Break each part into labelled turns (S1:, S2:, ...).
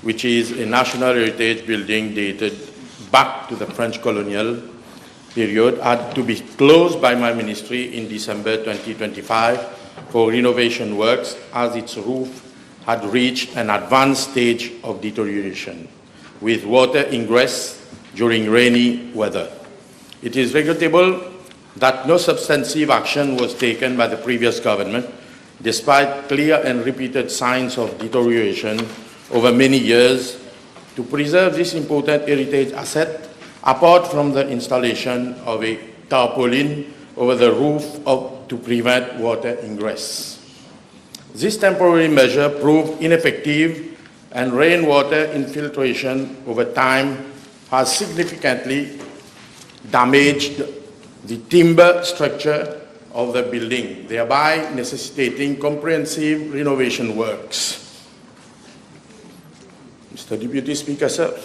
S1: which is a national heritage building dated back to the French colonial period, had to be closed by my ministry in December 2025 for renovation works as its roof had reached an advanced stage of deterioration with water ingress during rainy weather. It is regrettable that no substantive action was taken by the previous government, despite clear and repeated signs of deterioration over many years, to preserve this important heritage asset, apart from the installation of a tarpaulin over the roof to prevent water ingress. This temporary measure proved ineffective, and rainwater infiltration over time has significantly damaged the timber structure of the building, thereby necessitating comprehensive renovation works. Mr. Deputy Speaker, sir,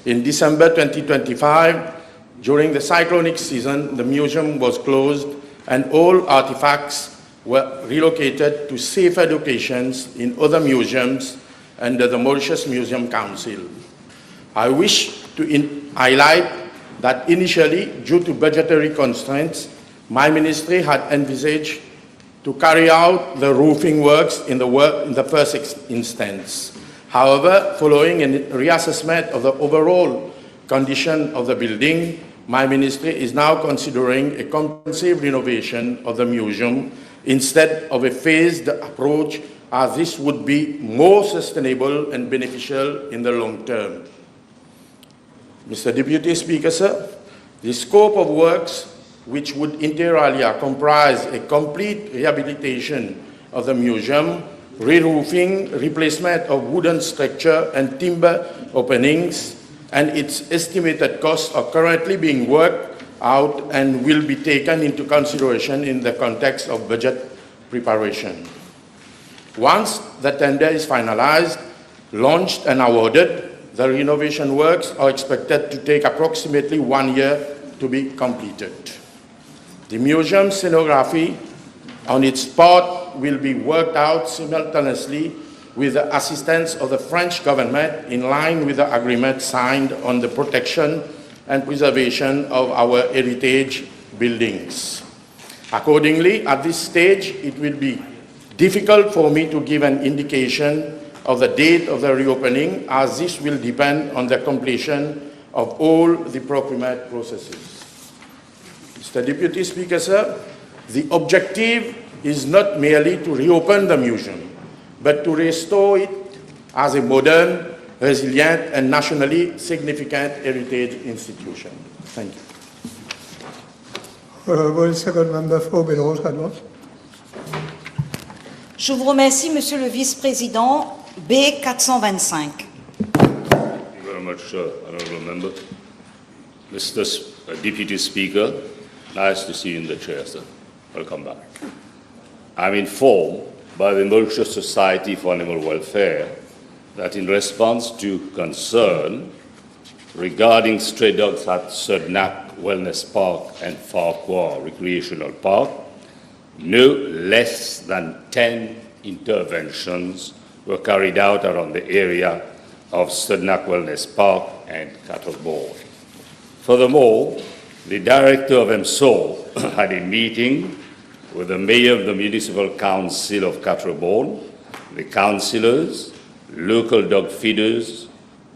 S1: in December 2025, during the cyclonic season, the museum was closed and all artifacts were relocated to safer locations in other museums under the Mauritius Museum Council. I wish to highlight that initially, due to budgetary constraints, my ministry had envisaged to carry out the roofing works in the first instance. However, following a reassessment of the overall condition of the building, my ministry is now considering a comprehensive renovation of the museum instead of a phased approach, as this would be more sustainable and beneficial in the long term. Mr. Deputy Speaker, sir, the scope of works, which would inter alia comprise a complete rehabilitation of the museum, re-roofing, replacement of wooden structure and timber openings, and its estimated costs are currently being worked out and will be taken into consideration in the context of budget preparation. Once the tender is finalized, launched and awarded, the renovation works are expected to take approximately 1 year to be completed. The museum scenography on its part will be worked out simultaneously with the assistance of the French government in line with the agreement signed on the protection and preservation of our heritage buildings. Accordingly, at this stage, it will be difficult for me to give an indication of the date of the reopening, as this will depend on the completion of all the procurement processes. Mr. Deputy Speaker, sir, the objective is not merely to reopen the museum, but to restore it as a modern, resilient, and nationally significant heritage institution. Thank you.
S2: Honourable Second Member for Belrose-Cadouin.
S3: Je vous remercie, Monsieur le Vice-président. B 425.
S4: Thank you very much, Honourable Member. Mr. Deputy Speaker, nice to see you in the chair, sir. Welcome back. I'm informed by the Mauritius Society for Animal Welfare that in response to concern regarding stray dogs at Sudnak Wellness Park and Vacoas Recreational Park, no less than 10 interventions were carried out around the area of Sudnak Wellness Park and Cattle Board. Furthermore, the director of MSOL had a meeting with the mayor of the Municipal Council of Cattle Board, the councillors, local dog feeders,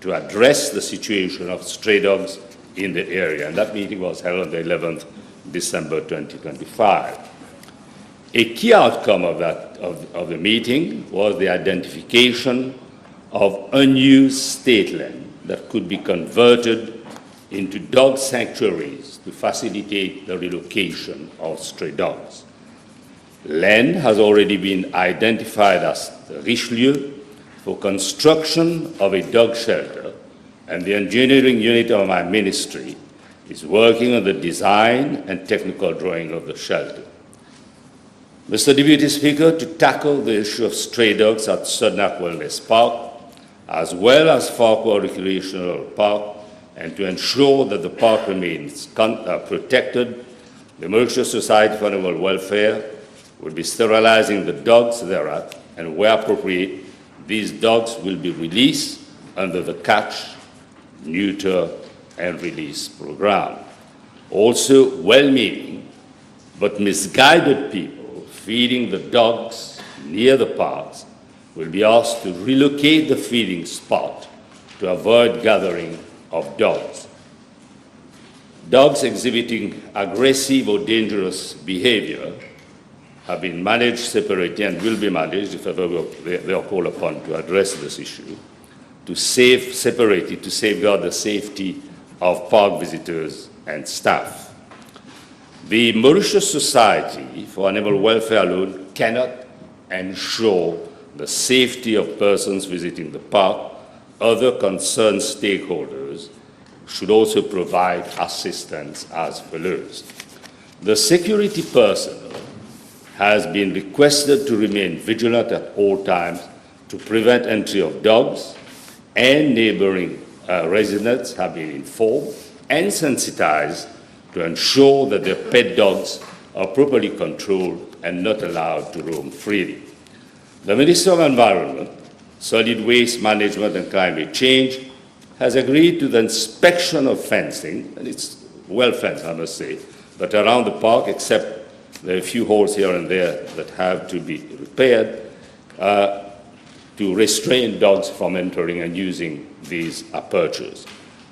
S4: to address the situation of stray dogs in the area. And that meeting was held on the 11th December 2025. A key outcome of the meeting was the identification of unused state land that could be converted into dog sanctuaries to facilitate the relocation of stray dogs. Land has already been identified as the Richelieu for construction of a dog shelter, and the engineering unit of my ministry is working on the design and technical drawing of the shelter. Mr. Deputy Speaker, to tackle the issue of stray dogs at Sudnak Wellness Park, as well as Vacoas Recreational Park, and to ensure that the park remains protected, the Mauritius Society for Animal Welfare will be sterilizing the dogs thereat and, where appropriate, these dogs will be released under the catch, neuter, and release program. Also, well-meaning but misguided people feeding the dogs near the parks will be asked to relocate the feeding spot to avoid gathering of dogs. Dogs exhibiting aggressive or dangerous behavior have been managed separately and will be managed if ever they are called upon to address this issue, to separately to safeguard the safety of park visitors and staff. The Mauritius Society for Animal Welfare alone cannot ensure the safety of persons visiting the park. Other concerned stakeholders should also provide assistance as follows. The security personnel has been requested to remain vigilant at all times to prevent entry of dogs, and neighboring residents have been informed and sensitized to ensure that their pet dogs are properly controlled and not allowed to roam freely. The Minister of Environment, Solid Waste Management and Climate Change has agreed to the inspection of fencing, and it's well fenced, I must say, but around the park, except there are a few holes here and there that have to be repaired, to restrain dogs from entering and using these apertures.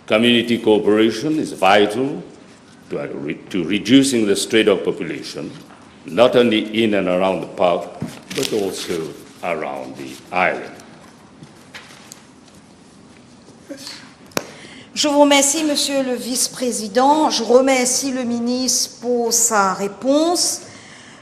S4: Community cooperation is vital to reducing the stray dog population, not only in and around the park, but also around the island.
S3: Je vous remercie, Monsieur le Vice-président. Je remercie le ministre pour sa réponse.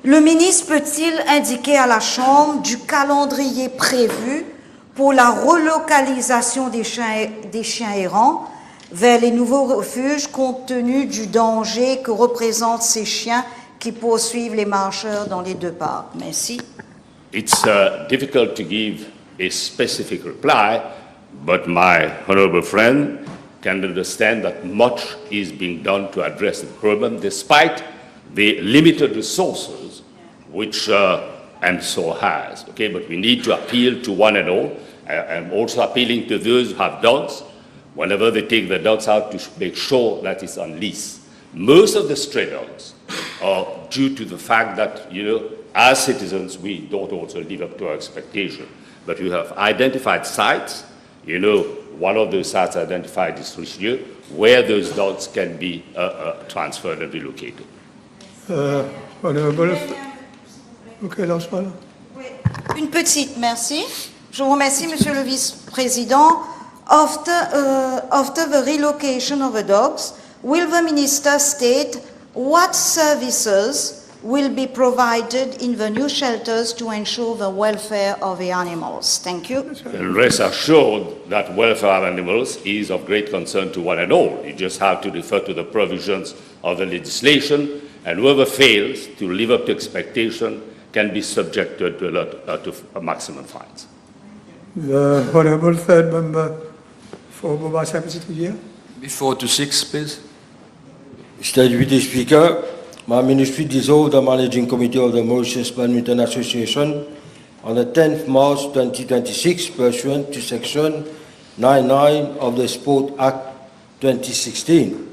S3: Le ministre peut-il indiquer à la Chambre du calendrier prévu pour la relocalisation des chiens errants vers les nouveaux refuges compte tenu du danger que représentent ces chiens qui poursuivent les marcheurs dans les deux parcs? Merci.
S4: It's difficult to give a specific reply, but my honorable friend can understand that much is being done to address the problem despite the limited resources which MSO has. Okay, but we need to appeal to one and all. I'm also appealing to those who have dogs, whenever they take the dogs out, to make sure that it's on leash. Most of the stray dogs are due to the fact that, as citizens, we don't also live up to our expectation. But we have identified sites, one of those sites identified is Richelieu, where those dogs can be transferred and relocated.
S2: Honorable. Okay, last one.
S3: Une petite, merci. Je vous remercie, Monsieur le Vice-président. After the relocation of the dogs, will the Minister state what services will be provided in the new shelters to ensure the welfare of the animals? Thank you.
S4: And rest assured that welfare of animals is of great concern to one and all. You just have to refer to the provisions of the legislation, and whoever fails to live up to expectation can be subjected to a maximum fines.
S2: The Honorable Third Member for Bubwa here.
S5: Before to 6, please.
S6: Mr. Deputy Speaker, my ministry dissolved the Managing Committee of the Mauritius Badminton Association on the 10th March 2026 pursuant to Section 99 of the Sport Act 2016.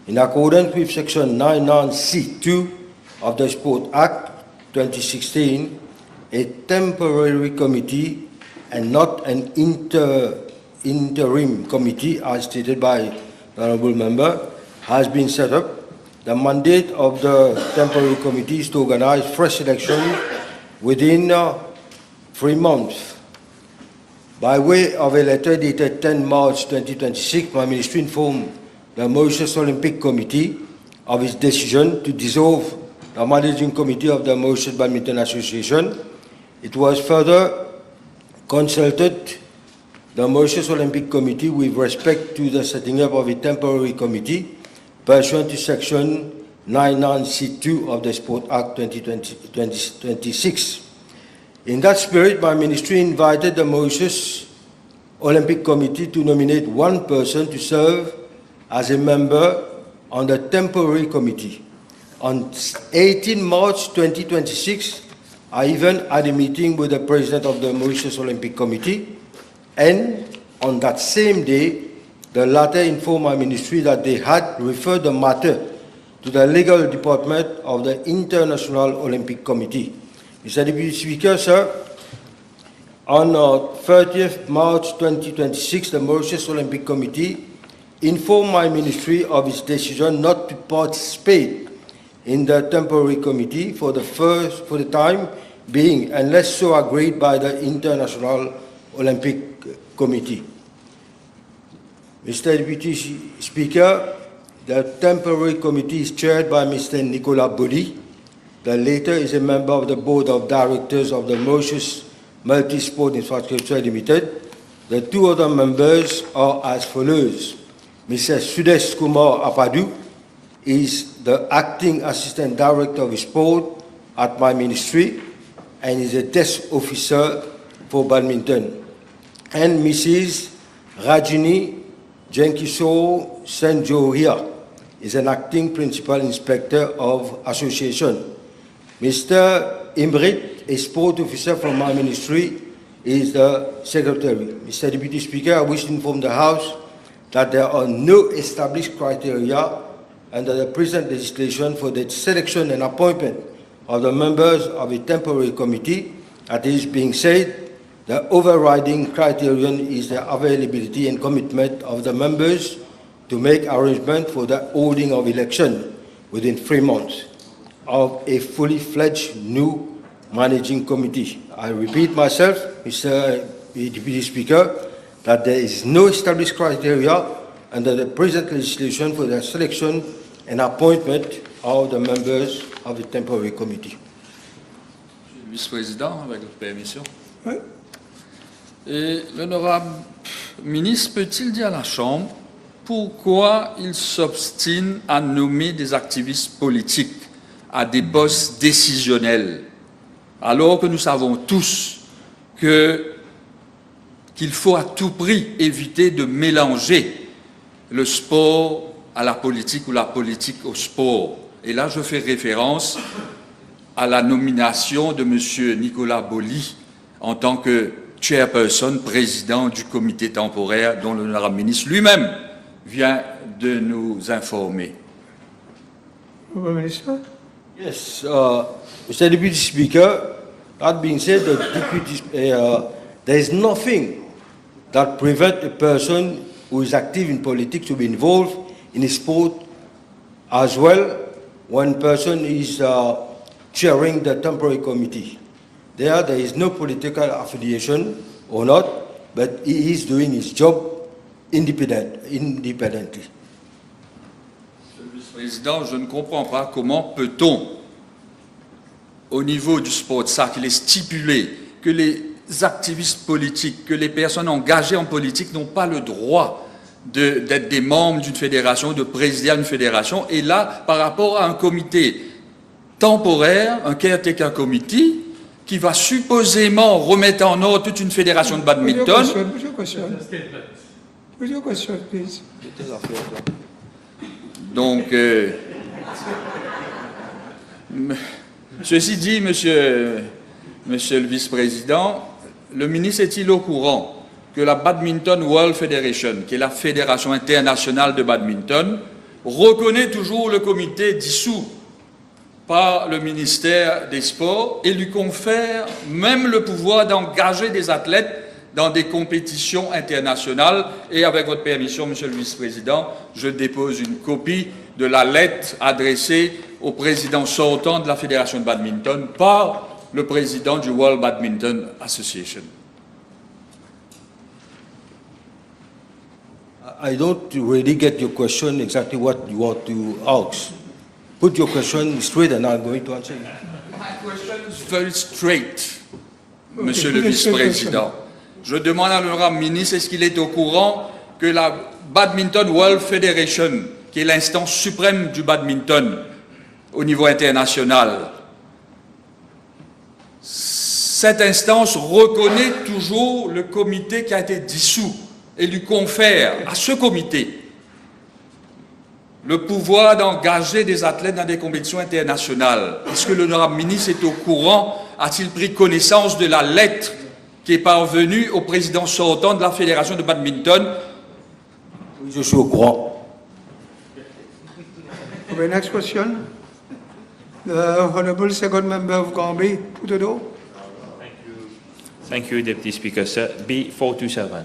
S6: In accordance with Section 99C2 of the Sport Act 2016, a temporary committee and not an interim committee, as stated by the Honourable Member, has been set up. The mandate of the temporary committee is to organize fresh elections within 3 months. By way of a letter dated 10 March 2026, my ministry informed the Mauritius Olympic Committee of its decision to dissolve the Managing Committee of the Mauritius Badminton Association. It was further consulted the Mauritius Olympic Committee with respect to the setting up of a temporary committee pursuant to Section 99C2 of the Sport Act 2026. In that spirit, my ministry invited the Mauritius Olympic Committee to nominate one person to serve as a member on the temporary committee. On 18 March 2026, I even had a meeting with the president of the Mauritius Olympic Committee, and on that same day, the latter informed my ministry that they had referred the matter to the legal department of the International Olympic Committee. Mr. Deputy Speaker, sir, on 30th March 2026, the Mauritius Olympic Committee informed my ministry of its decision not to participate in the temporary committee for the time being, unless so agreed by the International Olympic Committee. Mr. Deputy Speaker, the temporary committee is chaired by Mr. Nicolas Boli. The latter is a member of the board of directors of the Mauritius Multi-Sport Infrastructure Limited. The two other members are as follows. Mr. Sudesh Kumar Apadu is the acting assistant director of sport at my ministry and is a desk officer for badminton. And Mrs. Rajini Jenkisho Sanjoria is an acting principal inspector of association. Mr. Imrit, a sport officer from my ministry, is the secretary. Mr. Deputy Speaker, I wish to inform the House that there are no established criteria under the present legislation for the selection and appointment of the members of a temporary committee. That is being said, the overriding criterion is the availability and commitment of the members to make arrangement for the holding of election within 3 months of a fully fledged new managing committee. I repeat myself, Mr. Deputy Speaker, that there is no established criteria under the present legislation for the selection and appointment of the members of the temporary committee.
S5: Monsieur le vice-président, avec votre permission.
S2: Oui.
S5: Et l'honorable ministre peut-il dire à la Chambre pourquoi il s'obstine à nommer des activistes politiques à des postes décisionnels, alors que nous savons tous qu'il faut à tout prix éviter de mélanger le sport à la politique ou la politique au sport. Et là, je fais référence à la nomination de M. Nicolas Boli en tant que chairperson, président du comité temporaire dont l'honorable ministre lui-même vient de nous informer.
S2: Minister?
S6: Yes, Mr. Deputy Speaker, that being said, there is nothing that prevents a person who is active in politics to be involved in a sport as well when person is chairing the temporary committee. There is no political affiliation or not, but he is doing his job independently.
S5: Monsieur le vice-président, je ne comprends pas comment peut-on, au niveau du sport, ça qu'il est stipulé que les activistes politiques, que les personnes engagées en politique n'ont pas le droit d'être des membres d'une fédération, de présider à une fédération, et là, par rapport à un comité temporaire, un caretaker committee, qui va supposément remettre en ordre toute une fédération de badminton.
S2: Put your question, please.
S5: Donc, ceci dit, monsieur le vice-président, le ministre est-il au courant que la Badminton World Federation, qui est la fédération internationale de badminton, reconnaît toujours le comité dissous par le ministère des Sports et lui confère même le pouvoir d'engager des athlètes dans des compétitions internationales. Et avec votre permission, monsieur le vice-président, je dépose une copie de la lettre adressée au président sortant de la Fédération de badminton par le président du World Badminton Association.
S6: I don't really get your question, exactly what you want to ask. Put your question straight and I'm going to answer you.
S5: My question is very straight, monsieur le vice-président. Je demande à l'honorable ministre, est-ce qu'il est au courant que la Badminton World Federation, qui est l'instance suprême du badminton au niveau international, cette instance reconnaît toujours le comité qui a été dissous et lui confère à ce comité le pouvoir d'engager des athlètes dans des compétitions internationales. Est-ce que l'honorable ministre est au courant a-t-il pris connaissance de la lettre qui est parvenue au président sortant de la Fédération de badminton?
S6: Oui, je suis au courant.
S2: Okay, next question. The Honourable Second Member of Gambia, Putudo.
S7: Thank you, Deputy Speaker, sir. B427.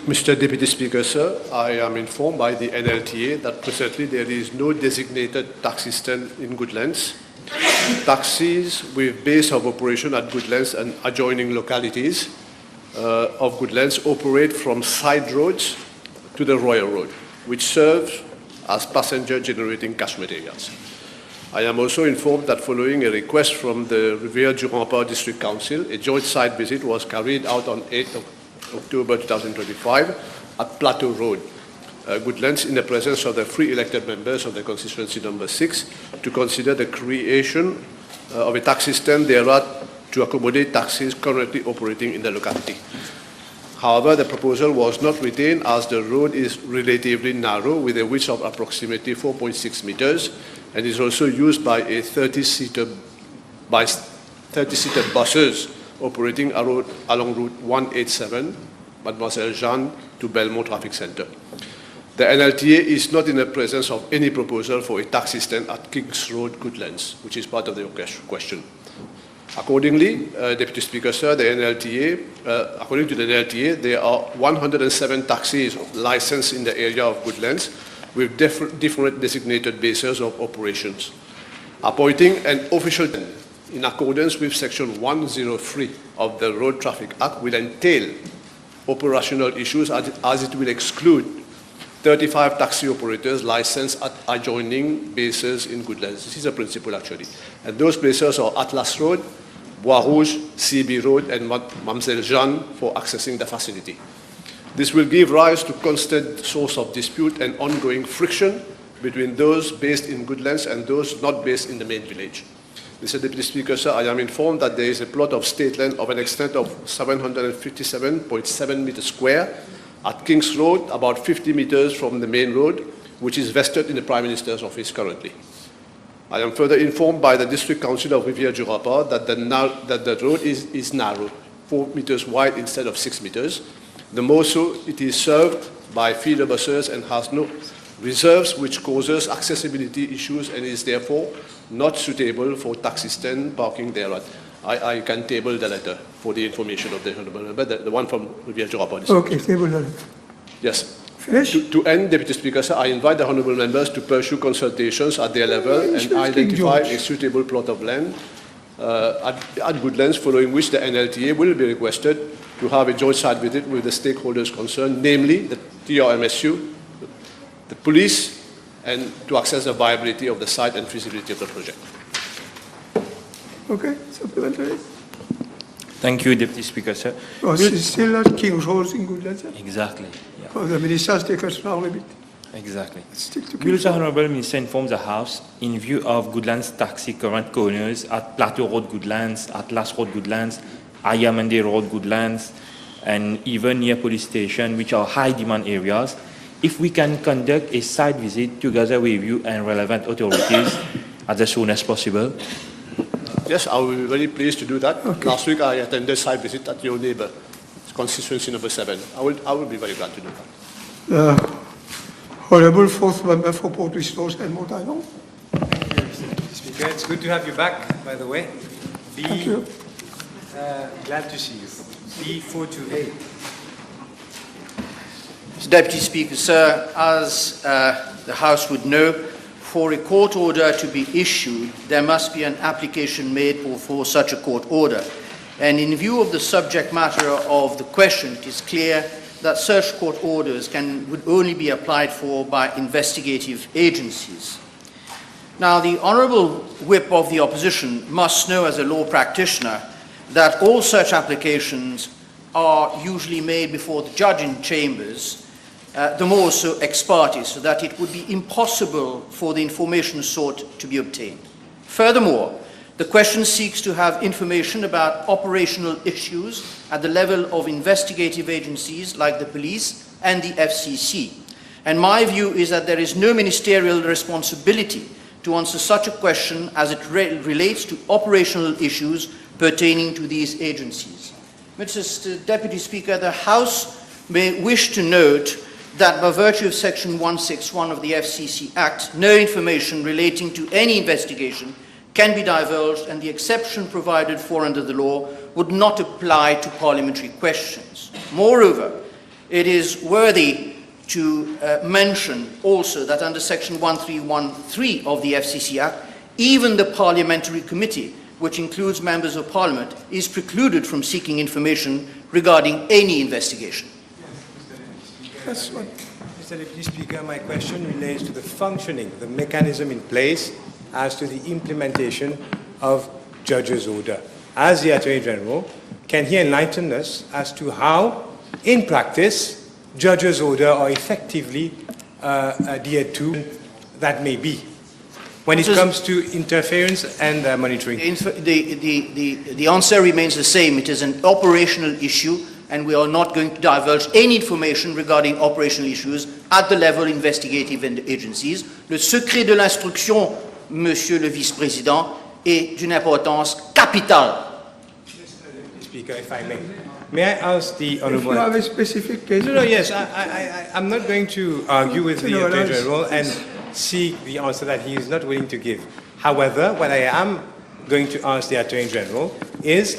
S8: Mr. Deputy Speaker, sir, I am informed by the NLTA that presently there is no designated taxi stand in Goodlands. Taxis with base of operation at Goodlands and adjoining localities of Goodlands operate from side roads to the Royal Road, which serves as passenger generating cash materials. I am also informed that following a request from the Rivière-du-Rempart District Council, a joint site visit was carried out on 8th of October 2025 at Plateau Road, Goodlands, in the presence of the three elected members of the constituency number 6 to consider the creation of a taxi stand thereat to accommodate taxis currently operating in the locality. However, the proposal was not retained as the road is relatively narrow with a width of approximately 4.6 meters and is also used by a 30-seater buses operating along Route 187, Mademoiselle Jeanne to Belmont Traffic Center. The NLTA is not in the presence of any proposal for a taxi stand at Kings Road, Goodlands, which is part of the question. Accordingly, Deputy Speaker, sir, the NLTA, according to the NLTA, there are 107 taxis licensed in the area of Goodlands with different designated bases of operations. Appointing an official in accordance with Section 103 of the Road Traffic Act will entail operational issues as it will exclude 35 taxi operators licensed at adjoining bases in Goodlands. This is a principle actually. And those places are Atlas Road, Bois Rouge, CB Road, and Mademoiselle Jeanne for accessing the facility. This will give rise to constant source of dispute and ongoing friction between those based in Goodlands and those not based in the main village. Mr. Deputy Speaker, sir, I am informed that there is a plot of state land of an extent of 757.7 meters square at Kings Road, about 50 meters from the main road, which is vested in the Prime Minister's office currently. I am further informed by the District Council of Rivière-du-Rempart that the road is narrow, 4 meters wide instead of 6 meters. The more so, it is served by feeder buses and has no reserves, which causes accessibility issues and is therefore not suitable for taxi stand parking thereat. I can table the letter for the information of the Honourable Member, the one from Rivière-du-Rempart.
S2: Okay, table that.
S8: Yes.
S2: Finish?
S8: To end, Deputy Speaker, sir, I invite the Honourable Members to pursue consultations at their level and identify a suitable plot of land at Goodlands, following which the NLTA will be requested to have a joint site visit with the stakeholders concerned, namely the TRMSU, the police, and to assess the viability of the site and feasibility of the project.
S2: Okay, supplementary.
S7: Thank you, Deputy Speaker, sir.
S2: Oh, it's still at King's Road in Goodlands, sir?
S7: Exactly. Yeah.
S2: Oh, the Minister has taken us now a bit.
S7: Exactly.
S2: Stick to
S7: Will
S2: King's
S7: the
S2: Road.
S7: Honourable Minister inform the House, in view of Goodlands taxi current corners at Plateau Road Goodlands, Atlas Road Goodlands, Ayamande Road Goodlands, and even near police station, which are high demand areas, if we can conduct a site visit together with you and relevant authorities as soon as possible?
S8: Yes, I will be very pleased to do that.
S2: Okay.
S8: Last week I attended a site visit at your neighbour, constituency number 7. I will be very glad to do that.
S2: The Honourable Fourth Member for Port Resource and Mount Island.
S9: Speaker, it's good to have you back, by the way.
S2: Thank you.
S9: Glad to see you. B428.
S10: Mr. Deputy Speaker, sir, as the House would know, for a court order to be issued, there must be an application made for such a court order. And in view of the subject matter of the question, it is clear that such court orders would only be applied for by investigative agencies. Now, the Honourable Whip of the Opposition must know as a law practitioner that all such applications are usually made before the judge in chambers, the more so ex parte, so that it would be impossible for the information sought to be obtained. Furthermore, the question seeks to have information about operational issues at the level of investigative agencies like the police and the FCC. And my view is that there is no ministerial responsibility to answer such a question as it relates to operational issues pertaining to these agencies. Mr. Deputy Speaker, the House may wish to note that by virtue of Section 161 of the FCC Act, no information relating to any investigation can be divulged, and the exception provided for under the law would not apply to parliamentary questions. Moreover, it is worthy to mention also that under Section 1313 of the FCC Act, even the parliamentary committee, which includes members of Parliament, is precluded from seeking information regarding any investigation.
S2: That's what.
S9: Mr. Deputy Speaker, my question relates to the functioning, the mechanism in place as to the implementation of judge's order. As the Attorney General, can he enlighten us as to how, in practice, judge's order are effectively adhered to, that may be, when it comes to interference and monitoring?
S10: The answer remains the same. It is an operational issue, and we are not going to divulge any information regarding operational issues at the level investigative agencies. Le secret de l'instruction, Monsieur le Vice-président, est d'une importance capitale.
S9: Speaker, if I may I ask the
S2: If
S9: Honourable...
S2: you have a specific case.
S9: No, yes, I'm not going to argue with the
S2: No,
S9: Attorney
S2: that's-
S9: General and seek the answer that he is not willing to give. However, what I am going to ask the Attorney General is,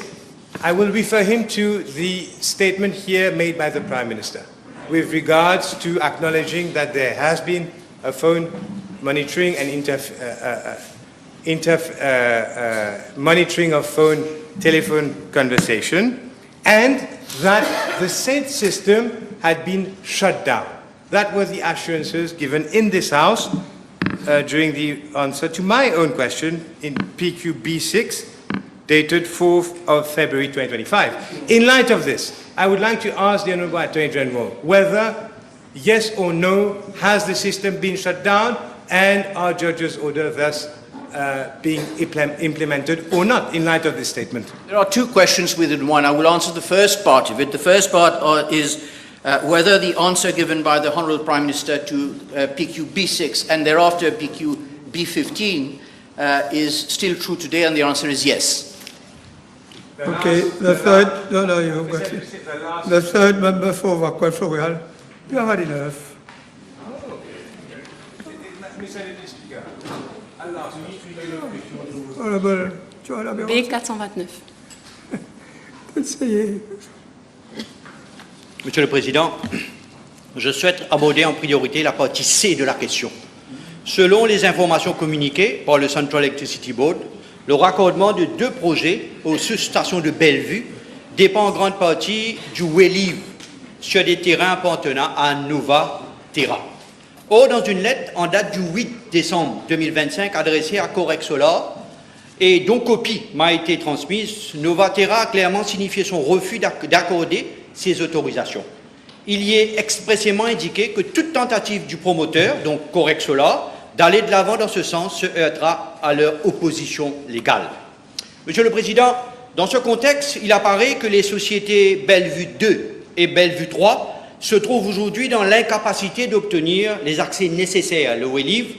S9: I will refer him to the statement here made by the Prime Minister with regards to acknowledging that there has been a phone monitoring and monitoring of telephone conversation, and that the said system had been shut down. That were the assurances given in this House during the answer to my own question in PQB6, dated 4th of February 2025. In light of this, I would like to ask the Honourable Attorney General whether, yes or no, has the system been shut down and are judges' order thus being implemented or not, in light of this statement?
S10: There are two questions within one. I will answer the first part of it. The first part is whether the answer given by the Honourable Prime Minister to PQB6 and thereafter PQB15 is still true today, and the answer is yes.
S2: Okay, the third, no, you've got it. The third member for Vacoas, you have had enough. Honorable, tu as la
S11: B429.
S2: Conseiller.
S12: Monsieur le Président, je souhaite aborder en priorité la partie C de la question. Selon les informations communiquées par le Central Electricity Board, le raccordement de 2 projets aux sous-stations de Bellevue dépend en grande partie du Relieve sur des terrains appartenant à Nova Terra. Or, dans une lettre en date du 8 décembre 2025 adressée à Correct Solar, et dont copie m'a été transmise, Nova Terra a clairement signifié son refus d'accorder ces autorisations. Il y est expressément indiqué que toute tentative du promoteur, donc Correct Solar, d'aller de l'avant dans ce sens se heurtera à leur opposition légale. Monsieur le Président, dans ce contexte, il apparaît que les sociétés Bellevue 2 et Bellevue 3 se trouvent aujourd'hui dans l'incapacité d'obtenir les accès nécessaires à l'OELIV,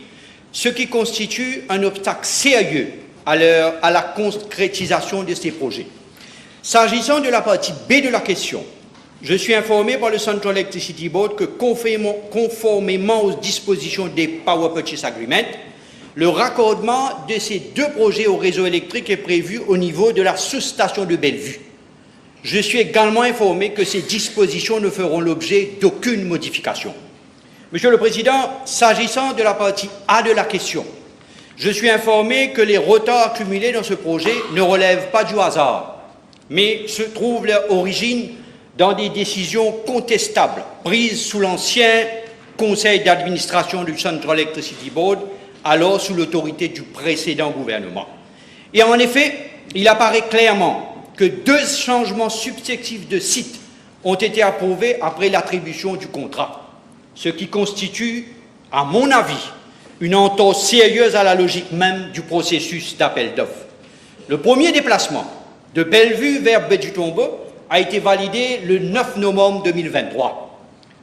S12: ce qui constitue un obstacle sérieux à la concrétisation de ces projets. S'agissant de la partie B de la question, je suis informé par le Central Electricity Board que conformément aux dispositions des Power Purchase Agreement, le raccordement de ces 2 projets au réseau électrique est prévu au niveau de la sous-station de Bellevue. Je suis également informé que ces dispositions ne feront l'objet d'aucune modification. Monsieur le Président, s'agissant de la partie A de la question, je suis informé que les retards accumulés dans ce projet ne relèvent pas du hasard, mais se trouvent leur origine dans des décisions contestables prises sous l'ancien conseil d'administration du Central Electricity Board, alors sous l'autorité du précédent gouvernement. Et en effet, il apparaît clairement que 2 changements successifs de site ont été approuvés après l'attribution du contrat, ce qui constitue, à mon avis, une entorse sérieuse à la logique même du processus d'appel d'offres. Le premier déplacement de Bellevue vers Bedjutombo a été validé le 9 novembre 2023.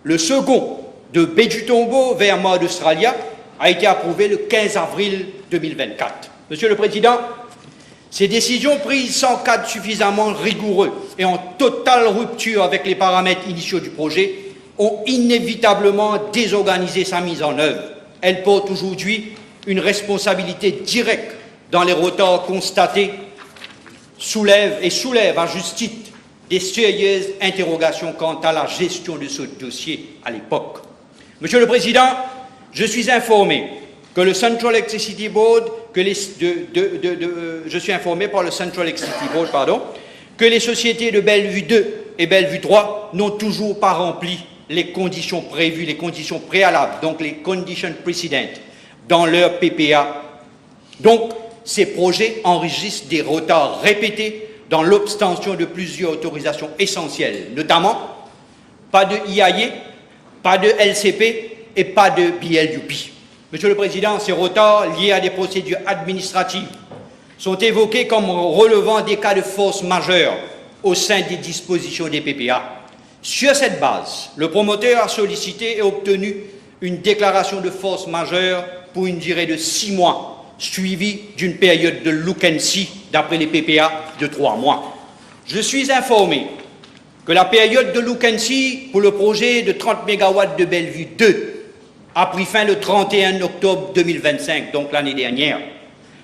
S12: Le second, de Bedjutombo vers Mardi Australia, a été approuvé le 15 avril 2024. Monsieur le Président, ces décisions prises sans cadre suffisamment rigoureux et en totale rupture avec les paramètres initiaux du projet ont inévitablement désorganisé sa mise en œuvre. Elles portent aujourd'hui une responsabilité directe dans les retards constatés, soulèvent à juste titre des sérieuses interrogations quant à la gestion de ce dossier à l'époque. Monsieur le Président, je suis informé que le Central Electricity Board, que les sociétés de Bellevue 2 et Bellevue 3 n'ont toujours pas rempli les conditions prévues, les conditions préalables, donc les conditions precedentes, dans leur PPA. Donc, ces projets enregistrent des retards répétés dans l'obtention de plusieurs autorisations essentielles, notamment pas de IAE, pas de LCP et pas de BLUP. Monsieur le Président, ces retards liés à des procédures administratives sont évoqués comme relevant des cas de force majeure au sein des dispositions des PPA. Sur cette base, le promoteur a sollicité et obtenu une déclaration de force majeure pour une durée de 6 mois, suivie d'une période de look and see, d'après les PPA, de 3 mois. Je suis informé que la période de look and see pour le projet de 30 MW de Bellevue 2 a pris fin le 31 octobre 2025, donc l'année dernière,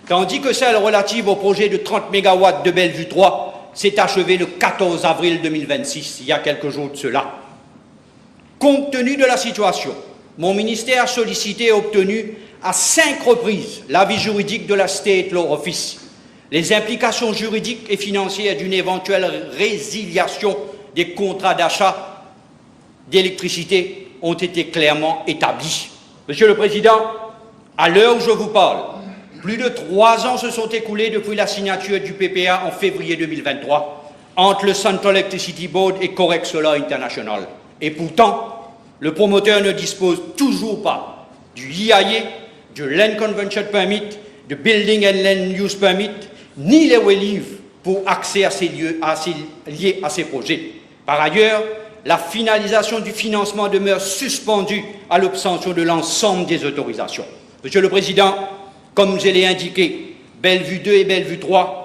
S12: tandis que celle relative au projet de 30 MW de Bellevue 3 s'est achevée le 14 avril 2026, il y a quelques jours de cela. Compte tenu de la situation, mon ministère a sollicité et obtenu à 5 reprises l'avis juridique de la State Law Office. Les implications juridiques et financières d'une éventuelle résiliation des contrats d'achat d'électricité ont été clairement établies. Monsieur le Président, à l'heure où je vous parle, plus de 3 ans se sont écoulés depuis la signature du PPA en février 2023 entre le Central Electricity Board et Correct Solar International. Et pourtant, le promoteur ne dispose toujours pas du IAE, du Land Convention Permit, du Building and Land Use Permit, ni les waivers pour accès à ces lieux liés à ces projets. Par ailleurs, la finalisation du financement demeure suspendue à l'obtention de l'ensemble des autorisations. Monsieur le Président, comme je l'ai indiqué, Bellevue 2 et Bellevue 3,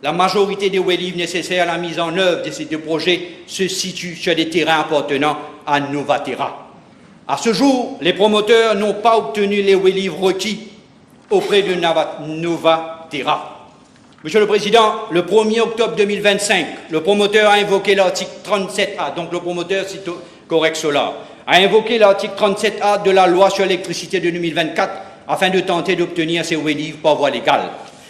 S12: la majorité des waivers nécessaires à la mise en œuvre de ces 2 projets se situent sur des terrains appartenant à Novatera. À ce jour, les promoteurs n'ont pas obtenu les waivers requis auprès de Novatera. Monsieur le Président, le 1er octobre 2025, le promoteur a invoqué l'article 37A, donc le promoteur, c'est Correct Solar, a invoqué l'article 37A de la loi sur l'électricité de 2024 afin de tenter d'obtenir ces waivers par voie légale.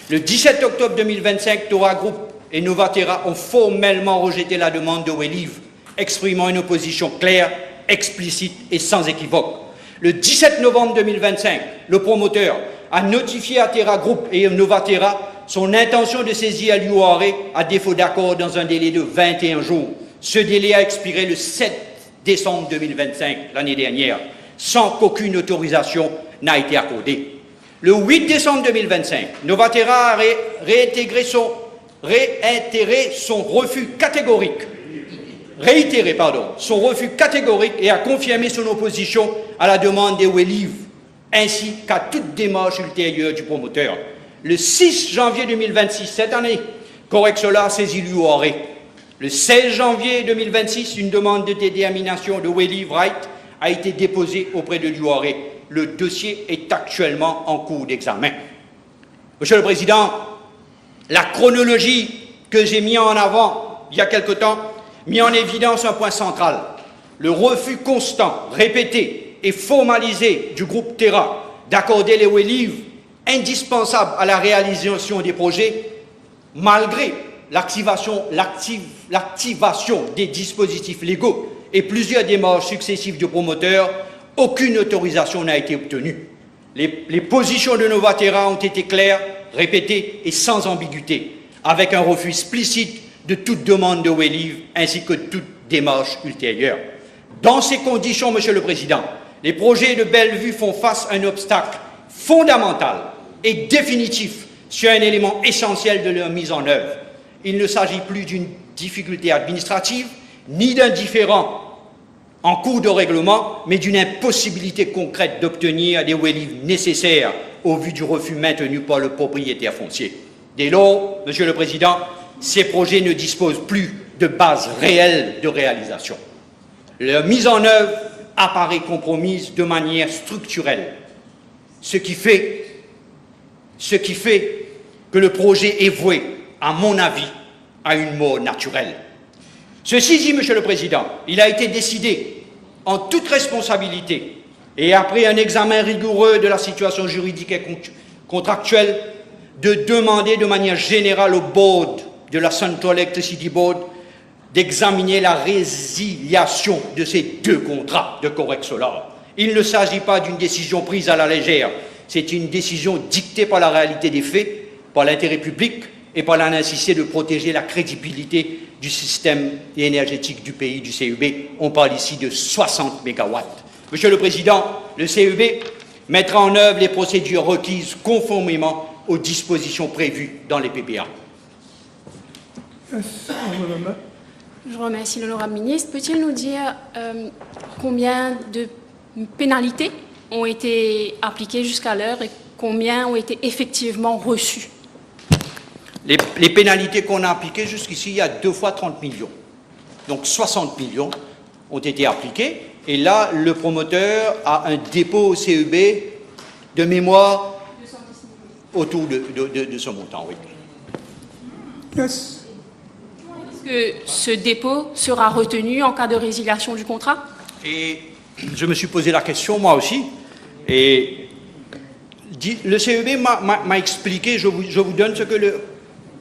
S12: Le 17 octobre 2025, Tora Group et Novatera ont formellement rejeté la demande de waivers, exprimant une opposition claire, explicite et sans équivoque. Le 17 novembre 2025, le promoteur a notifié à Terra Group et Novatera son intention de saisir l'URA à défaut d'accord dans un délai de 21 jours. Ce délai a expiré le 7 décembre 2025, l'année dernière, sans qu'aucune autorisation n'a été accordée. Le 8 décembre 2025, Novatera a réitéré son refus catégorique et a confirmé son opposition à la demande des waivers, ainsi qu'à toute démarche ultérieure du promoteur. Le 6 janvier 2026, cette année, Correct Solar saisit l'URA. Le 16 janvier 2026, une demande de détermination de waiver right a été déposée auprès de l'URA. Le dossier est actuellement en cours d'examen. Monsieur le Président, la chronologie que j'ai mis en avant il y a quelque temps mis en évidence un point central. Le refus constant, répété et formalisé du groupe Terra d'accorder les waivers indispensables à la réalisation des projets, malgré l'activation des dispositifs légaux et plusieurs démarches successives du promoteur, aucune autorisation n'a été obtenue. Les positions de Novatera ont été claires, répétées et sans ambiguïté, avec un refus explicite de toute demande de waiver ainsi que toute démarche ultérieure. Dans ces conditions, Monsieur le Président, les projets de Bellevue font face à un obstacle fondamental et définitif sur un élément essentiel de leur mise en œuvre. Il ne s'agit plus d'une difficulté administrative, ni d'un différend en cours de règlement, mais d'une impossibilité concrète d'obtenir les reliefs nécessaires au vu du refus maintenu par le propriétaire foncier. Dès lors, Monsieur le Président, ces projets ne disposent plus de base réelle de réalisation. Leur mise en œuvre apparaît compromise de manière structurelle, ce qui fait que le projet est voué, à mon avis, à une mort naturelle. Ceci dit, Monsieur le Président, il a été décidé, en toute responsabilité, et après un examen rigoureux de la situation juridique et contractuelle, de demander de manière générale au board de la Central Electricity Board d'examiner la résiliation de ces deux contrats de Correct Solar. Il ne s'agit pas d'une décision prise à la légère, c'est une décision dictée par la réalité des faits, par l'intérêt public et par la nécessité de protéger la crédibilité du système énergétique du pays, du CEB. On parle ici de 60 mégawatts. Monsieur le Président, le CEB mettra en œuvre les procédures requises conformément aux dispositions prévues dans les PPA.
S11: Je remercie l'honorable ministre. Peut-il nous dire combien de pénalités ont été appliquées jusqu'à l'heure et combien ont été effectivement reçues?
S12: Les pénalités qu'on a appliquées jusqu'ici, il y a 2 fois 30 millions. Donc 60 millions ont été appliqués. Et là, le promoteur a un dépôt au CEB de mémoire autour de ce montant, oui.
S2: Yes.
S11: Est-ce que ce dépôt sera retenu en cas de résiliation du contrat?
S12: Et je me suis posé la question, moi aussi. Et le CEB m'a expliqué, je vous donne ce que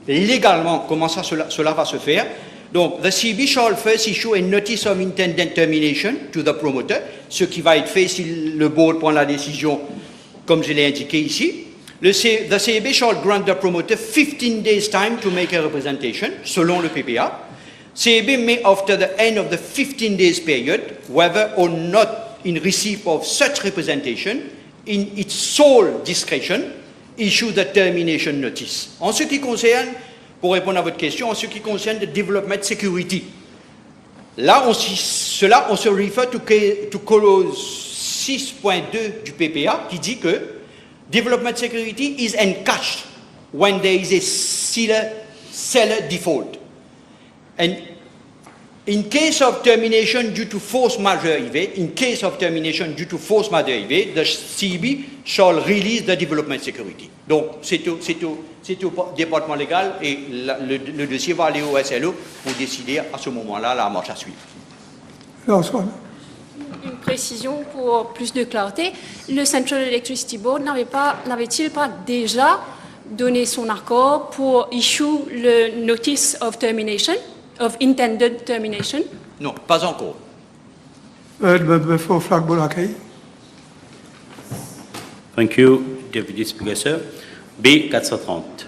S12: légalement, comment cela va se faire. Donc, the CEB shall first issue a notice of intended termination to the promoter, ce qui va être fait si le board prend la décision, comme je l'ai indiqué ici. The CEB shall grant the promoter 15 days time to make a representation, selon le PPA. CEB may, after the end of the 15 days period, whether or not in receipt of such representation, in its sole discretion, issue the termination notice. En ce qui concerne, pour répondre à votre question, en ce qui concerne le development security, là, on se réfère to clause 6.2 du PPA qui dit que development security is encashed when there is a seller default. And in case of termination due to force majeure evade, the CEB shall release the development security. Donc, c'est au département légal et le dossier va aller au SLO pour décider à ce moment-là la marche à suivre.
S11: Une précision pour plus de clarté. Le Central Electricity Board n'avait-il pas déjà donné son accord pour issue le notice of termination, of intended termination?
S12: Non, pas encore.
S13: Thank you, Deputy Speaker, sir. B 430.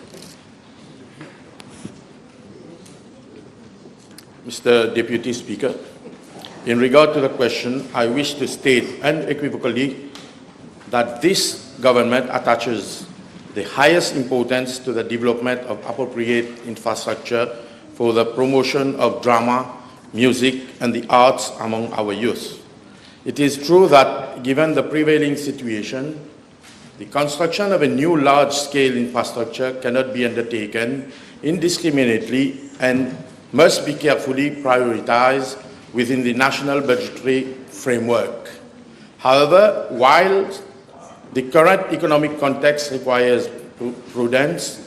S1: Mr. Deputy Speaker, in regard to the question, I wish to state unequivocally that this government attaches the highest importance to the development of appropriate infrastructure for the promotion of drama, music, and the arts among our youth. It is true that, given the prevailing situation, the construction of a new large-scale infrastructure cannot be undertaken indiscriminately and must be carefully prioritized within the national budgetary framework. However, while the current economic context requires prudence,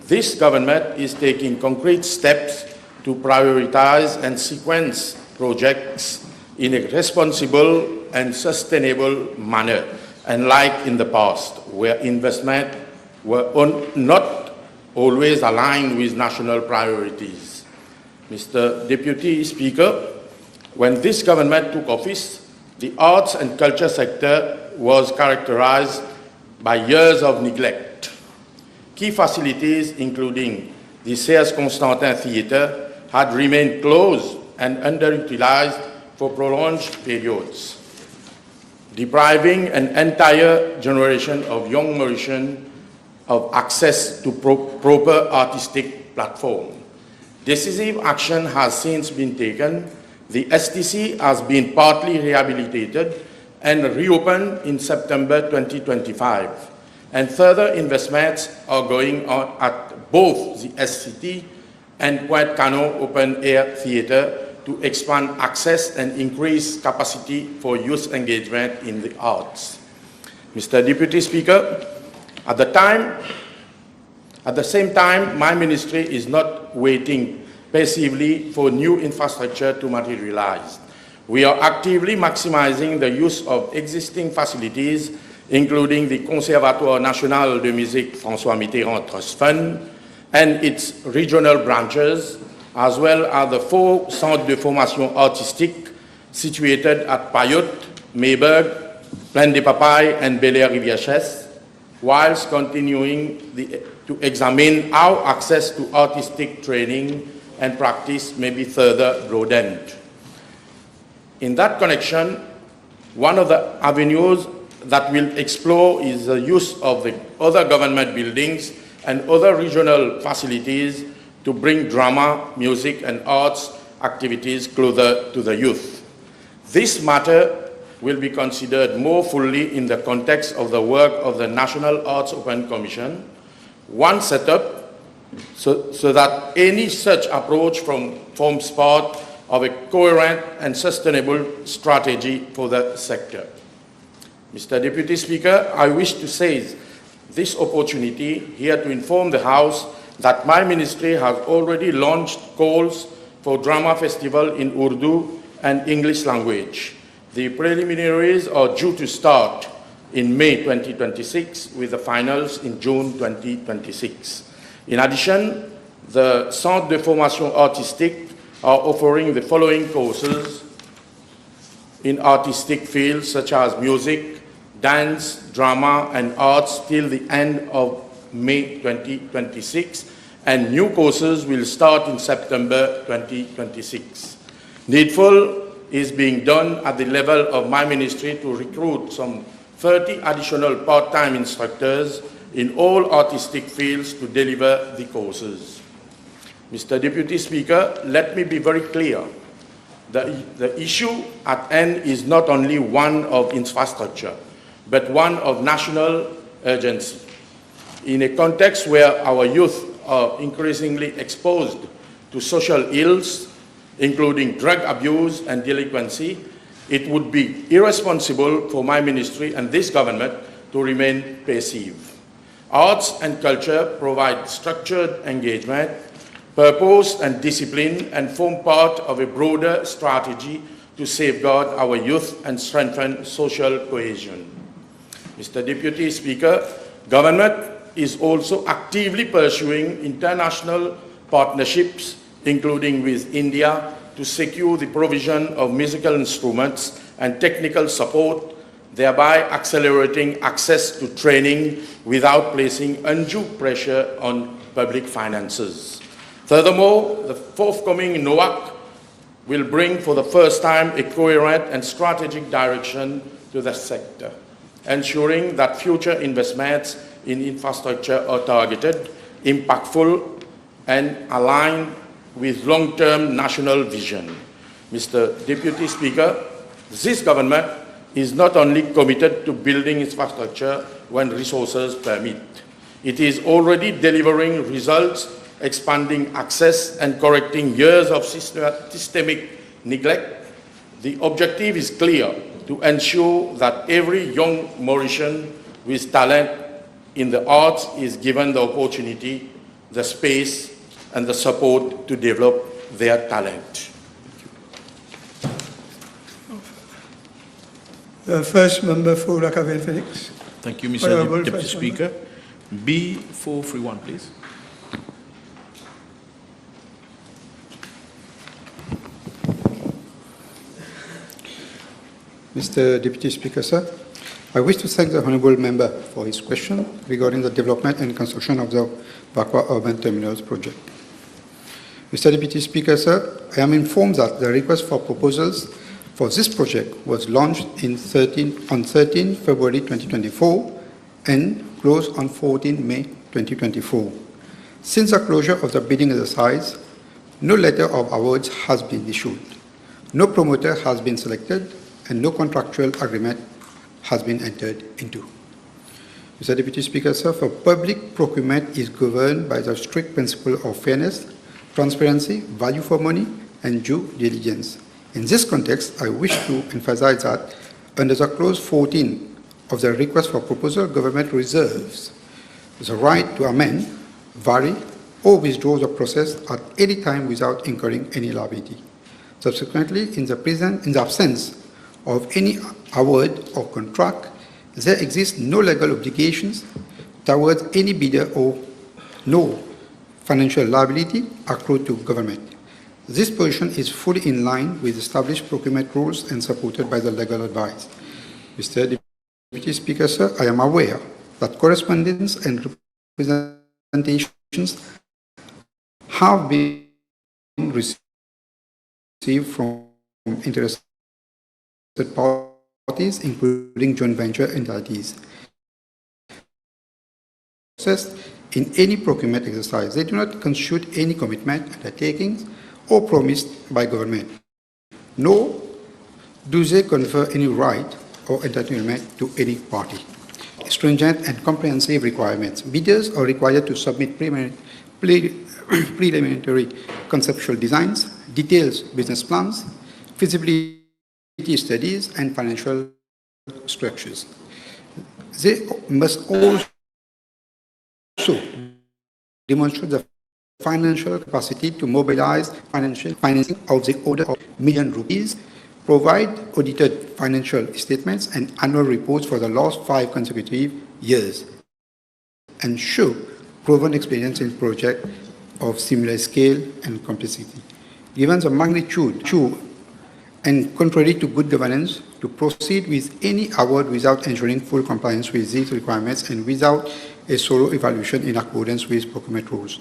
S1: this government is taking concrete steps to prioritize and sequence projects in a responsible and sustainable manner, unlike in the past, where investment were not always aligned with national priorities. Mr. Deputy Speaker, when this government took office, the arts and culture sector was characterized by years of neglect. Key facilities, including the Sears Constantin Theatre, had remained closed and underutilized for prolonged periods, depriving an entire generation of young Mauritians of access to proper artistic platform. Decisive action has since been taken, The STC has been partly rehabilitated and reopened in September 2025. And further investments are going on at both the SCT and Point Cano Open Air Theatre to expand access and increase capacity for youth engagement in the arts. Mr. Deputy Speaker, at the same time, my ministry is not waiting passively for new infrastructure to materialize. We are actively maximizing the use of existing facilities, including the Conservatoire National de Musique François Mitterrand Trust Fund and its regional branches, as well as the 4 centres de formation artistique situated at Payotte, Mayberg, Plaine des Papayes and Bel-Air-Rivière-Chess, whilst continuing to examine how access to artistic training and practice may be further broadened. In that connection, one of the avenues that we'll explore is the use of the other government buildings and other regional facilities to bring drama, music and arts activities closer to the youth. This matter will be considered more fully in the context of the work of the National Arts Open Commission, one set up so that any such approach forms part of a coherent and sustainable strategy for the sector. Mr. Deputy Speaker, I wish to seize this opportunity here to inform the House that my ministry has already launched calls for drama festival in Urdu and English language. The preliminaries are due to start in May 2026 with the finals in June 2026. In addition, the Centre de Formation Artistique are offering the following courses in artistic fields such as music, dance, drama and arts till the end of May 2026, and new courses will start in September 2026. Needful is being done at the level of my ministry to recruit some 30 additional part-time instructors in all artistic fields to deliver the courses. Mr. Deputy Speaker, let me be very clear. The issue at hand is not only one of infrastructure, but one of national urgency. In a context where our youth are increasingly exposed to social ills, including drug abuse and delinquency, it would be irresponsible for my ministry and this government to remain passive. Arts and culture provide structured engagement, purpose and discipline, and form part of a broader strategy to safeguard our youth and strengthen social cohesion. Mr. Deputy Speaker, government is also actively pursuing international partnerships, including with India, to secure the provision of musical instruments and technical support, thereby accelerating access to training without placing undue pressure on public finances. Furthermore, the forthcoming NOAC will bring for the first time a coherent and strategic direction to the sector, ensuring that future investments in infrastructure are targeted, impactful, and aligned with long-term national vision. Mr. Deputy Speaker, this government is not only committed to building infrastructure when resources permit. It is already delivering results, expanding access and correcting years of systemic neglect. The objective is clear: to ensure that every young Mauritian with talent in the arts is given the opportunity, the space, and the support to develop their talent.
S2: The first member for Lacaville Phoenix.
S14: Thank you, Mr. Deputy Speaker. B431, please.
S15: Mr. Deputy Speaker, sir, I wish to thank the Honourable Member for his question regarding the development and construction of the Vacoas Urban Terminals project. Mr. Deputy Speaker, sir, I am informed that the request for proposals for this project was launched on 13 February 2024 and closed on 14 May 2024. Since the closure of the bidding exercise, no letter of awards has been issued. No promoter has been selected and no contractual agreement has been entered into. Mr. Deputy Speaker, sir, for public procurement is governed by the strict principle of fairness, transparency, value for money, and due diligence. In this context, I wish to emphasize that under the clause 14 of the request for proposal, government reserves the right to amend, vary, or withdraw the process at any time without incurring any liability. Subsequently, in the absence of any award or contract, there exists no legal obligations towards any bidder or no financial liability accrued to government. This position is fully in line with established procurement rules and supported by the legal advice. Mr. Deputy Speaker, sir, I am aware that correspondence and representations have been received from interested parties, including joint venture entities. In any procurement exercise, they do not constitute any commitment, undertakings, or promised by government, nor do they confer any right or entitlement to any party. Stringent and comprehensive requirements. Bidders are required to submit preliminary conceptual designs, detailed business plans, feasibility studies, and financial structures. They must also demonstrate the financial capacity to mobilize financing of the order of million rupees, provide audited financial statements and annual reports for the last 5 consecutive years, and show proven experience in projects of similar scale and complexity. Given the magnitude and contrary to good governance, to proceed with any award without ensuring full compliance with these requirements and without a thorough evaluation in accordance with procurement rules.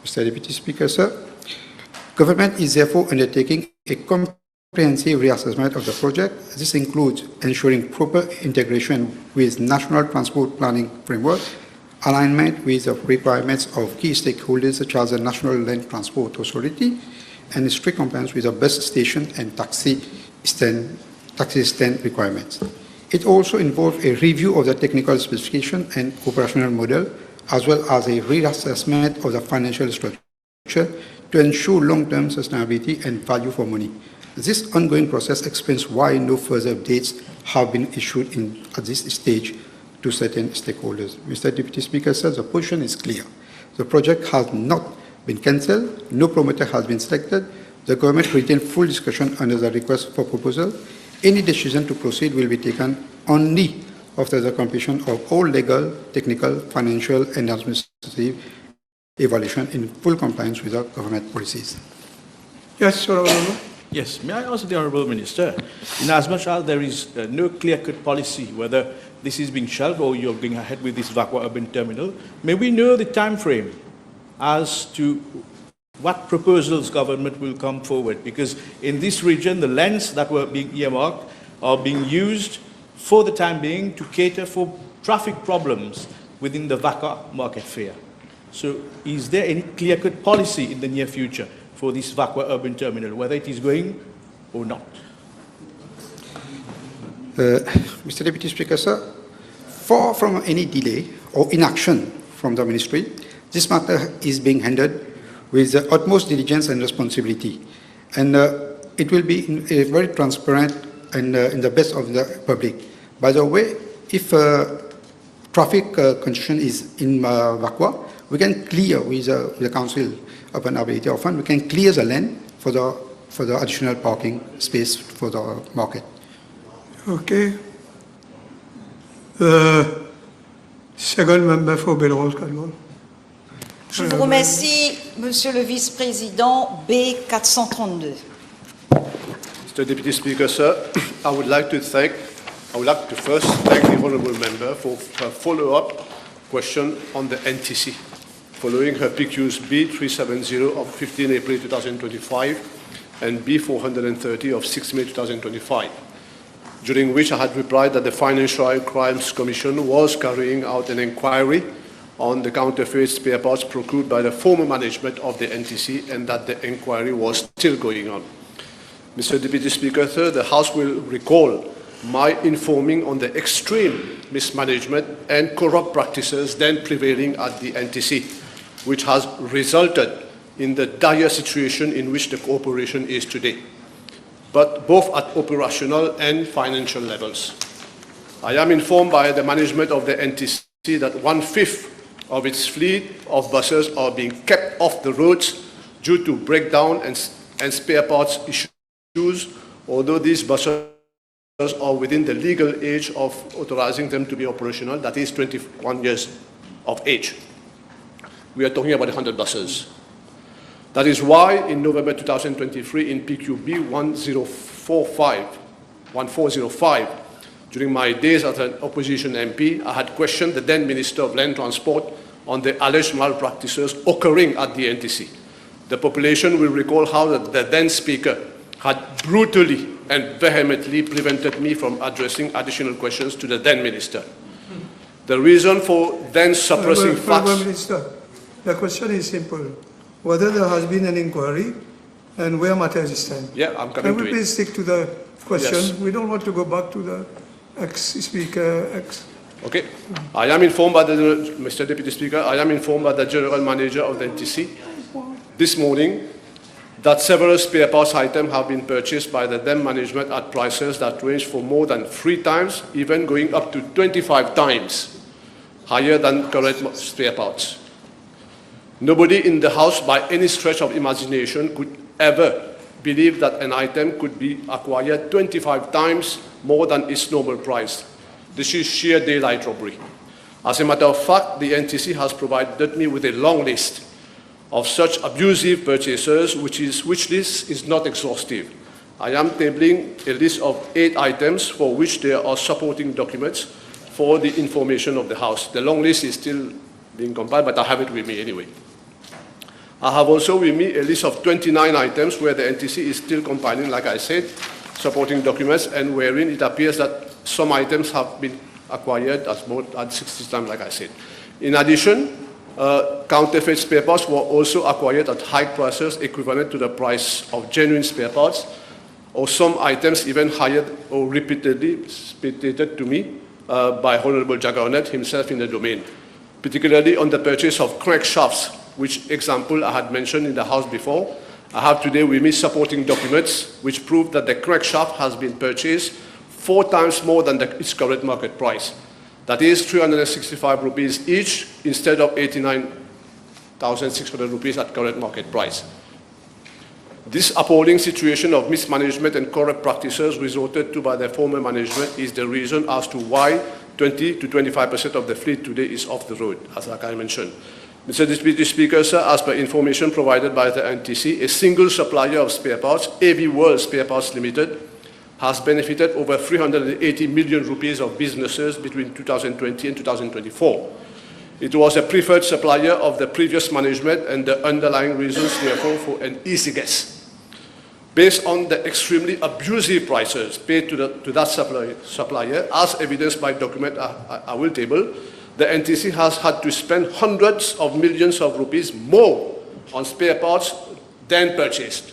S15: Mr. Deputy Speaker, sir, government is therefore undertaking a comprehensive reassessment of the project. This includes ensuring proper integration with National Transport Planning Framework, alignment with the requirements of key stakeholders such as the National Land Transport Authority, and strict compliance with the bus station and taxi stand requirements. It also involves a review of the technical specification and operational model, as well as a reassessment of the financial structure to ensure long-term sustainability and value for money. This ongoing process explains why no further updates have been issued at this stage to certain stakeholders. Mr. Deputy Speaker, sir, the position is clear. The project has not been cancelled, no promoter has been selected. The government retained full discussion under the request for proposal. Any decision to proceed will be taken only after the completion of all legal, technical, financial, and administrative evaluation in full compliance with our government policies.
S2: Yes, Honourable.
S14: Yes, may I ask the Honourable Minister, in as much as there is no clear-cut policy whether this is being shelved or you're going ahead with this Vacoas urban terminal, may we know the time frame as to what proposals government will come forward? Because in this region, the lands that were being earmarked are being used for the time being to cater for traffic problems within the Vacoas market fair. So is there any clear-cut policy in the near future for this Vacoas urban terminal, whether it is going or not?
S15: Mr. Deputy Speaker, sir, far from any delay or inaction from the Ministry, this matter is being handled with the utmost diligence and responsibility. And it will be very transparent and in the best of the public. By the way, if traffic congestion is in Vacoas, we can clear with the Council Urban Ability of Fund, we can clear the land for the additional parking space for the market.
S2: Okay. Second member for Belrose, Calmon.
S3: Je vous remercie, Monsieur le Vice-président. B432.
S8: Mr. Deputy Speaker, sir, I would like to first thank the honourable member for her follow-up question on the NTC, following her PQs B370 of 15 April 2025 and B430 of 6 May 2025, during which I had replied that the Financial Crimes Commission was carrying out an inquiry on the counterfeit spare parts procured by the former management of the NTC and that the inquiry was still going on. Mr. Deputy Speaker, sir, the House will recall my informing on the extreme mismanagement and corrupt practices then prevailing at the NTC, which has resulted in the dire situation in which the corporation is today, but both at operational and financial levels. I am informed by the management of the NTC that 1/5 of its fleet of buses are being kept off the roads due to breakdown and spare parts issues, although these buses are within the legal age of authorizing them to be operational, that is 21 years of age. We are talking about 100 buses. That is why in November 2023 in PQB 1405, during my days as an opposition MP, I had questioned the then Minister of Land Transport on the alleged malpractices occurring at the NTC. The population will recall how the then Speaker had brutally and vehemently prevented me from addressing additional questions to the then Minister. The reason for then suppressing facts...
S2: Minister, the question is simple. Whether there has been an inquiry and where matters stand.
S8: Yeah, I'm coming to it.
S2: Can we please stick to the question?
S8: Yes.
S2: We don't want to go back to the ex-speaker,
S8: Okay. I am informed by Mr. Deputy Speaker, I am informed by the General Manager of the NTC this morning that several spare parts items have been purchased by the then management at prices that range for more than 3 times, even going up to 25 times higher than current spare parts. Nobody in the House, by any stretch of imagination, could ever believe that an item could be acquired 25 times more than its normal price. This is sheer daylight robbery. As a matter of fact, the NTC has provided me with a long list of such abusive purchasers, which list is not exhaustive. I am tabling a list of 8 items for which there are supporting documents for the information of the House. The long list is still being compiled, but I have it with me anyway. I have also with me a list of 29 items where the NTC is still compiling, like I said, supporting documents, and wherein it appears that some items have been acquired as more than 60 times, like I said. In addition, counterfeit spare parts were also acquired at high prices equivalent to the price of genuine spare parts, or some items even higher or repeatedly stated to me by Honorable Jaggernet himself in the domain, particularly on the purchase of crankshafts, which example I had mentioned in the House before. I have today with me supporting documents which prove that the crankshaft has been purchased 4 times more than its current market price. That is 365 rupees each instead of 89,600 rupees at current market price. This appalling situation of mismanagement and corrupt practices resorted to by the former management is the reason as to why 20 to 25% of the fleet today is off the road, as like I mentioned. Mr. Deputy Speaker, sir, as per information provided by the NTC, a single supplier of spare parts, AV World Spare Parts Limited, has benefited over 380 million rupees of businesses between 2020 and 2024. It was a preferred supplier of the previous management, and the underlying reasons, therefore, for an easy guess. Based on the extremely abusive prices paid to that supplier, as evidenced by document I will table, the NTC has had to spend hundreds of millions of rupees more on spare parts than purchased.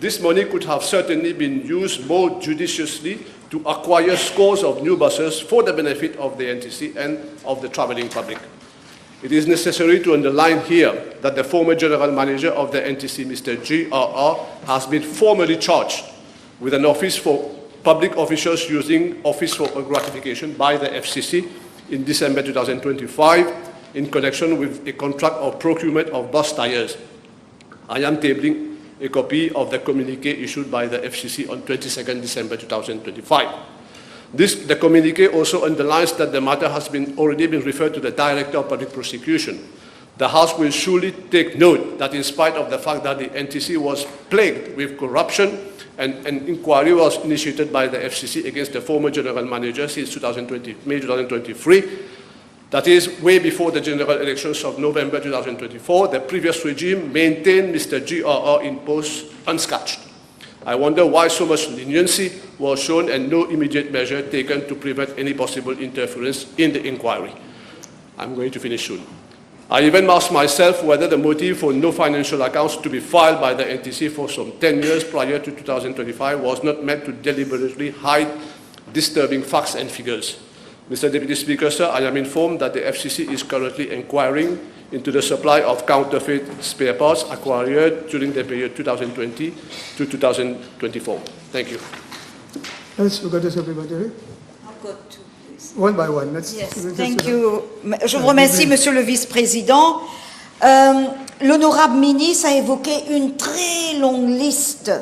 S8: This money could have certainly been used more judiciously to acquire scores of new buses for the benefit of the NTC and of the travelling public. It is necessary to underline here that the former General Manager of the NTC, Mr. G.R.R., has been formally charged with an office for public officials using office for gratification by the FCC in December 2025 in connection with a contract of procurement of bus tires. I am tabling a copy of the communique issued by the FCC on 22nd December 2025. The communique also underlines that the matter has already been referred to the Director of Public Prosecution. The House will surely take note that in spite of the fact that the NTC was plagued with corruption, and an inquiry was initiated by the FCC against the former General Manager since May 2023, that is way before the general elections of November 2024, the previous regime maintained Mr. G.R.R. in post unscathed. I wonder why so much leniency was shown and no immediate measure taken to prevent any possible interference in the inquiry. I'm going to finish soon. I even asked myself whether the motive for no financial accounts to be filed by the NTC for some 10 years prior to 2025 was not meant to deliberately hide disturbing facts and figures. Mr. Deputy Speaker, sir, I am informed that the FCC is currently inquiring into the supply of counterfeit spare parts acquired during the period 2020 to 2024. Thank you.
S2: Let's look at this, everybody.
S3: I've got two.
S2: One by one. Let's
S3: Yes,
S2: let's
S3: thank
S2: do
S3: you.
S2: that.
S3: Je vous remercie, Monsieur le Vice-président. L'honorable ministre a évoqué une très longue liste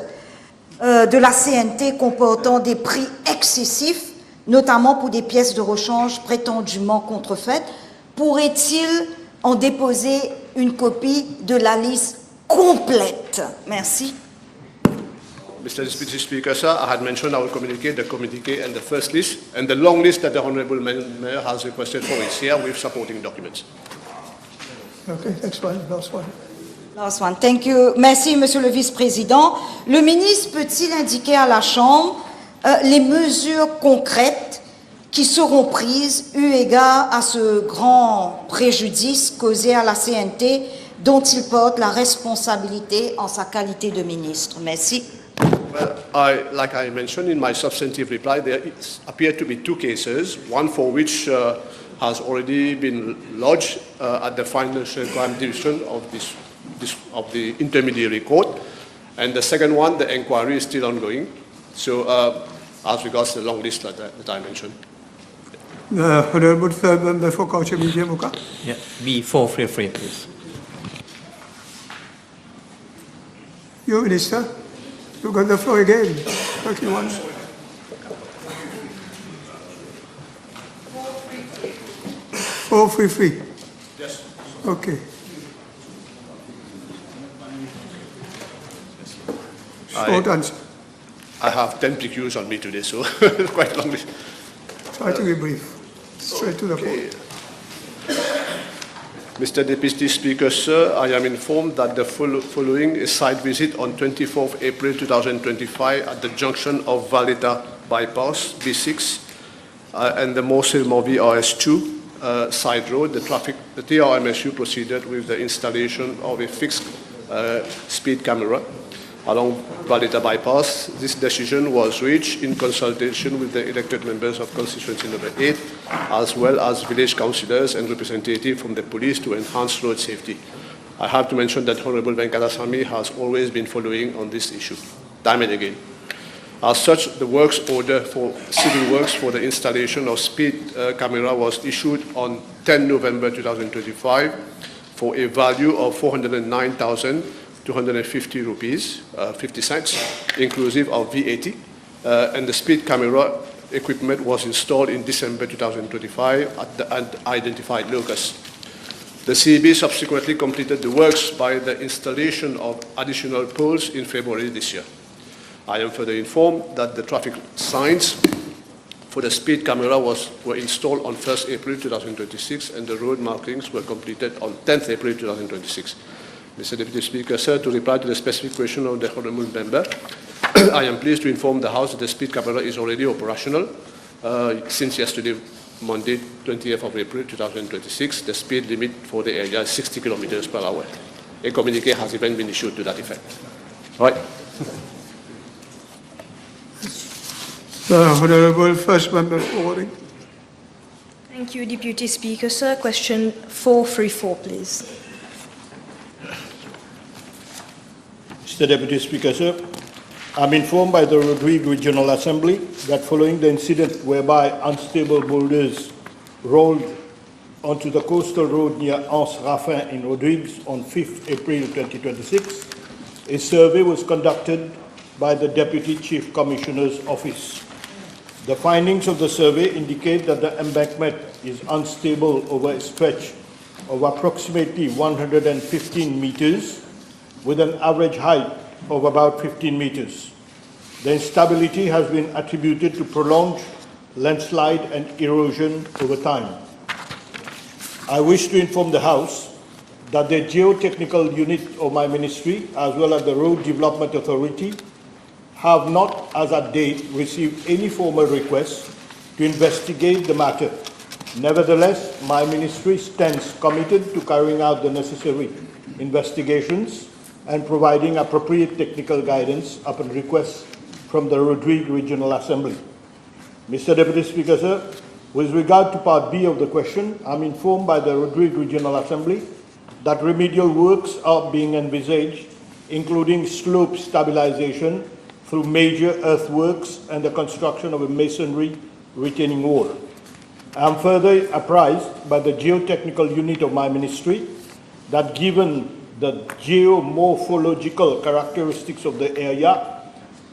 S3: de la CNT comportant des prix excessifs, notamment pour des pièces de rechange prétendument contrefaites. Pourrait-il en déposer une copie de la liste complète? Merci.
S8: Mr. Deputy Speaker, sir, I had mentioned I will communicate the communique and the first list, and the long list that the Honourable Mayor has requested for is here with supporting documents.
S2: Okay, next one, last one.
S3: Last one. Thank you. Merci, Monsieur le Vice-président. Le ministre peut-il indiquer à la Chambre les mesures concrètes qui seront prises eu égard à ce grand préjudice causé à la CNT dont il porte la responsabilité en sa qualité de ministre? Merci.
S8: Well, like I mentioned in my substantive reply, there appear to be two cases, one for which has already been lodged at the Financial Crime Division of the Intermediary Court, and the second one, the inquiry is still ongoing. So, as regards the long list that I mentioned.
S2: Honourable Third Member for Culture, Media, Moka.
S16: Yeah, B433, please.
S2: You, Minister, you got the floor again. 31. 433.
S8: Yes.
S2: Okay. Short answer.
S8: I have 10 PQs on me today, so quite long list.
S2: Try to be brief. Straight to the point.
S8: Mr. Deputy Speaker, sir, I am informed that the following is site visit on 24th April 2025 at the junction of Valetta bypass B6 and the Mosul-Mobi RS2 side road. The TRMSU proceeded with the installation of a fixed speed camera along Valetta bypass. This decision was reached in consultation with the elected members of constituency number 8, as well as village councillors and representatives from the police to enhance road safety. I have to mention that Honourable Venkadasamy has always been following on this issue, time and again. As such, the works order for civil works for the installation of speed camera was issued on 10 November 2025 for a value of 409,250 rupees, 50 cents, inclusive of VAT, and the speed camera equipment was installed in December 2025 at the identified locus. The CEB subsequently completed the works by the installation of additional poles in February this year. I am further informed that the traffic signs for the speed camera were installed on 1st April 2026 and the road markings were completed on 10th April 2026. Mr. Deputy Speaker, sir, to reply to the specific question of the Honourable Member, I am pleased to inform the House that the speed camera is already operational since yesterday, Monday, 20th of April 2026. The speed limit for the area is 60 kilometers per hour. A communique has even been issued to that effect. Right.
S2: Honourable First Member forwarding.
S17: Thank you, Deputy Speaker, sir. Question 434, please.
S18: Mr. Deputy Speaker, sir, I'm informed by the Rodrigues Regional Assembly that following the incident whereby unstable boulders rolled onto the coastal road near Anse-Raffin in Rodrigues on 5th April 2026, a survey was conducted by the Deputy Chief Commissioner's Office. The findings of the survey indicate that the embankment is unstable over a stretch of approximately 115 meters with an average height of about 15 meters. The instability has been attributed to prolonged landslide and erosion over time. I wish to inform the House that the geotechnical unit of my ministry, as well as the Road Development Authority, have not, as at date, received any formal request to investigate the matter Nevertheless, my ministry stands committed to carrying out the necessary investigations and providing appropriate technical guidance upon request from the Rodrigues Regional Assembly. Mr. Deputy Speaker, sir, with regard to Part B of the question, I'm informed by the Rodrigues Regional Assembly that remedial works are being envisaged, including slope stabilization through major earthworks and the construction of a masonry retaining wall. I am further apprised by the geotechnical unit of my ministry that given the geomorphological characteristics of the area,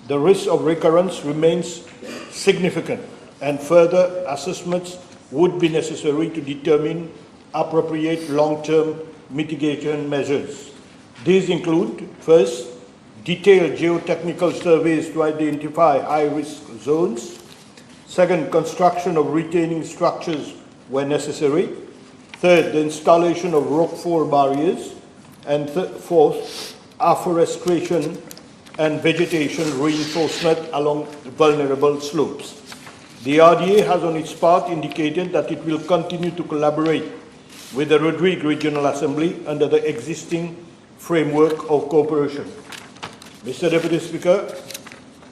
S18: the risk of recurrence remains significant and further assessments would be necessary to determine appropriate long-term mitigation measures. These include, first, detailed geotechnical surveys to identify high-risk zones. Second, construction of retaining structures where necessary. Third, the installation of rockfall barriers. And fourth, afforestation and vegetation reinforcement along vulnerable slopes. The RDA has on its part indicated that it will continue to collaborate with the Rodrigues Regional Assembly under the existing framework of cooperation. Mr. Deputy Speaker,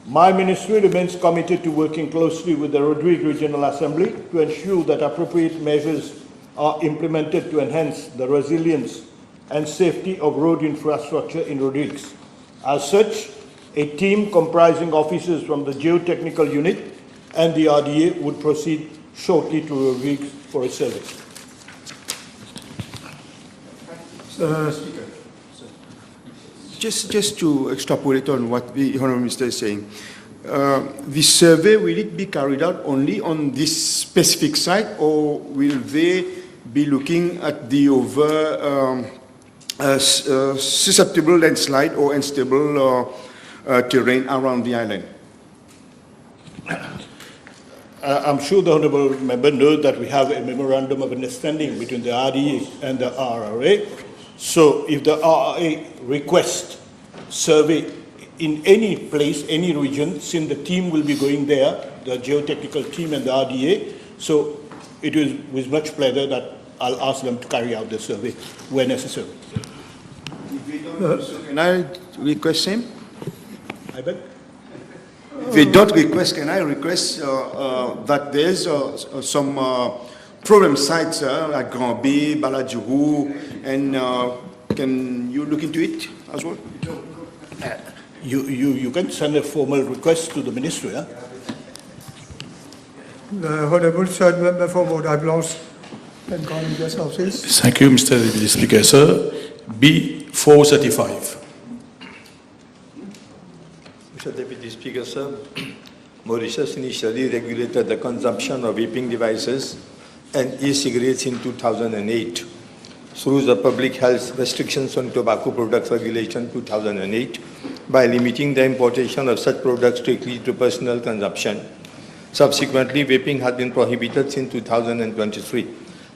S18: my ministry remains committed to working closely with the Rodrigues Regional Assembly to ensure that appropriate measures are implemented to enhance the resilience and safety of road infrastructure in Rodrigues. As such, a team comprising officers from the geotechnical unit and the RDA would proceed shortly to Rodrigues for a survey.
S19: Speaker. Just to extrapolate on what the Honourable Minister is saying, the survey, will it be carried out only on this specific site, or will they be looking at the susceptible landslide or unstable terrain around the island?
S18: I'm sure the Honourable Member knows that we have a memorandum of understanding between the RDA and the RRA. So if the RRA requests survey in any place, any region, since the team will be going there, the geotechnical team and the RDA, so it is with much pleasure that I'll ask them to carry out the survey where necessary.
S19: Can I request same?
S18: I beg?
S19: If they don't request, can I request that there's some problem sites like Grand Bay, Baladjurou, and can you look into it as well?
S18: You can send a formal request to the ministry. Huh?
S2: The Honourable Third Member for Rodrigues can come in this office.
S20: Thank you, Mr. Deputy Speaker. Sir, B435.
S21: Mr. Deputy Speaker, sir, Mauritius initially regulated the consumption of vaping devices and e-cigarettes in 2008 through the Public Health Restrictions on Tobacco Products Regulation 2008 by limiting the importation of such products strictly to personal consumption. Subsequently, vaping has been prohibited since 2023.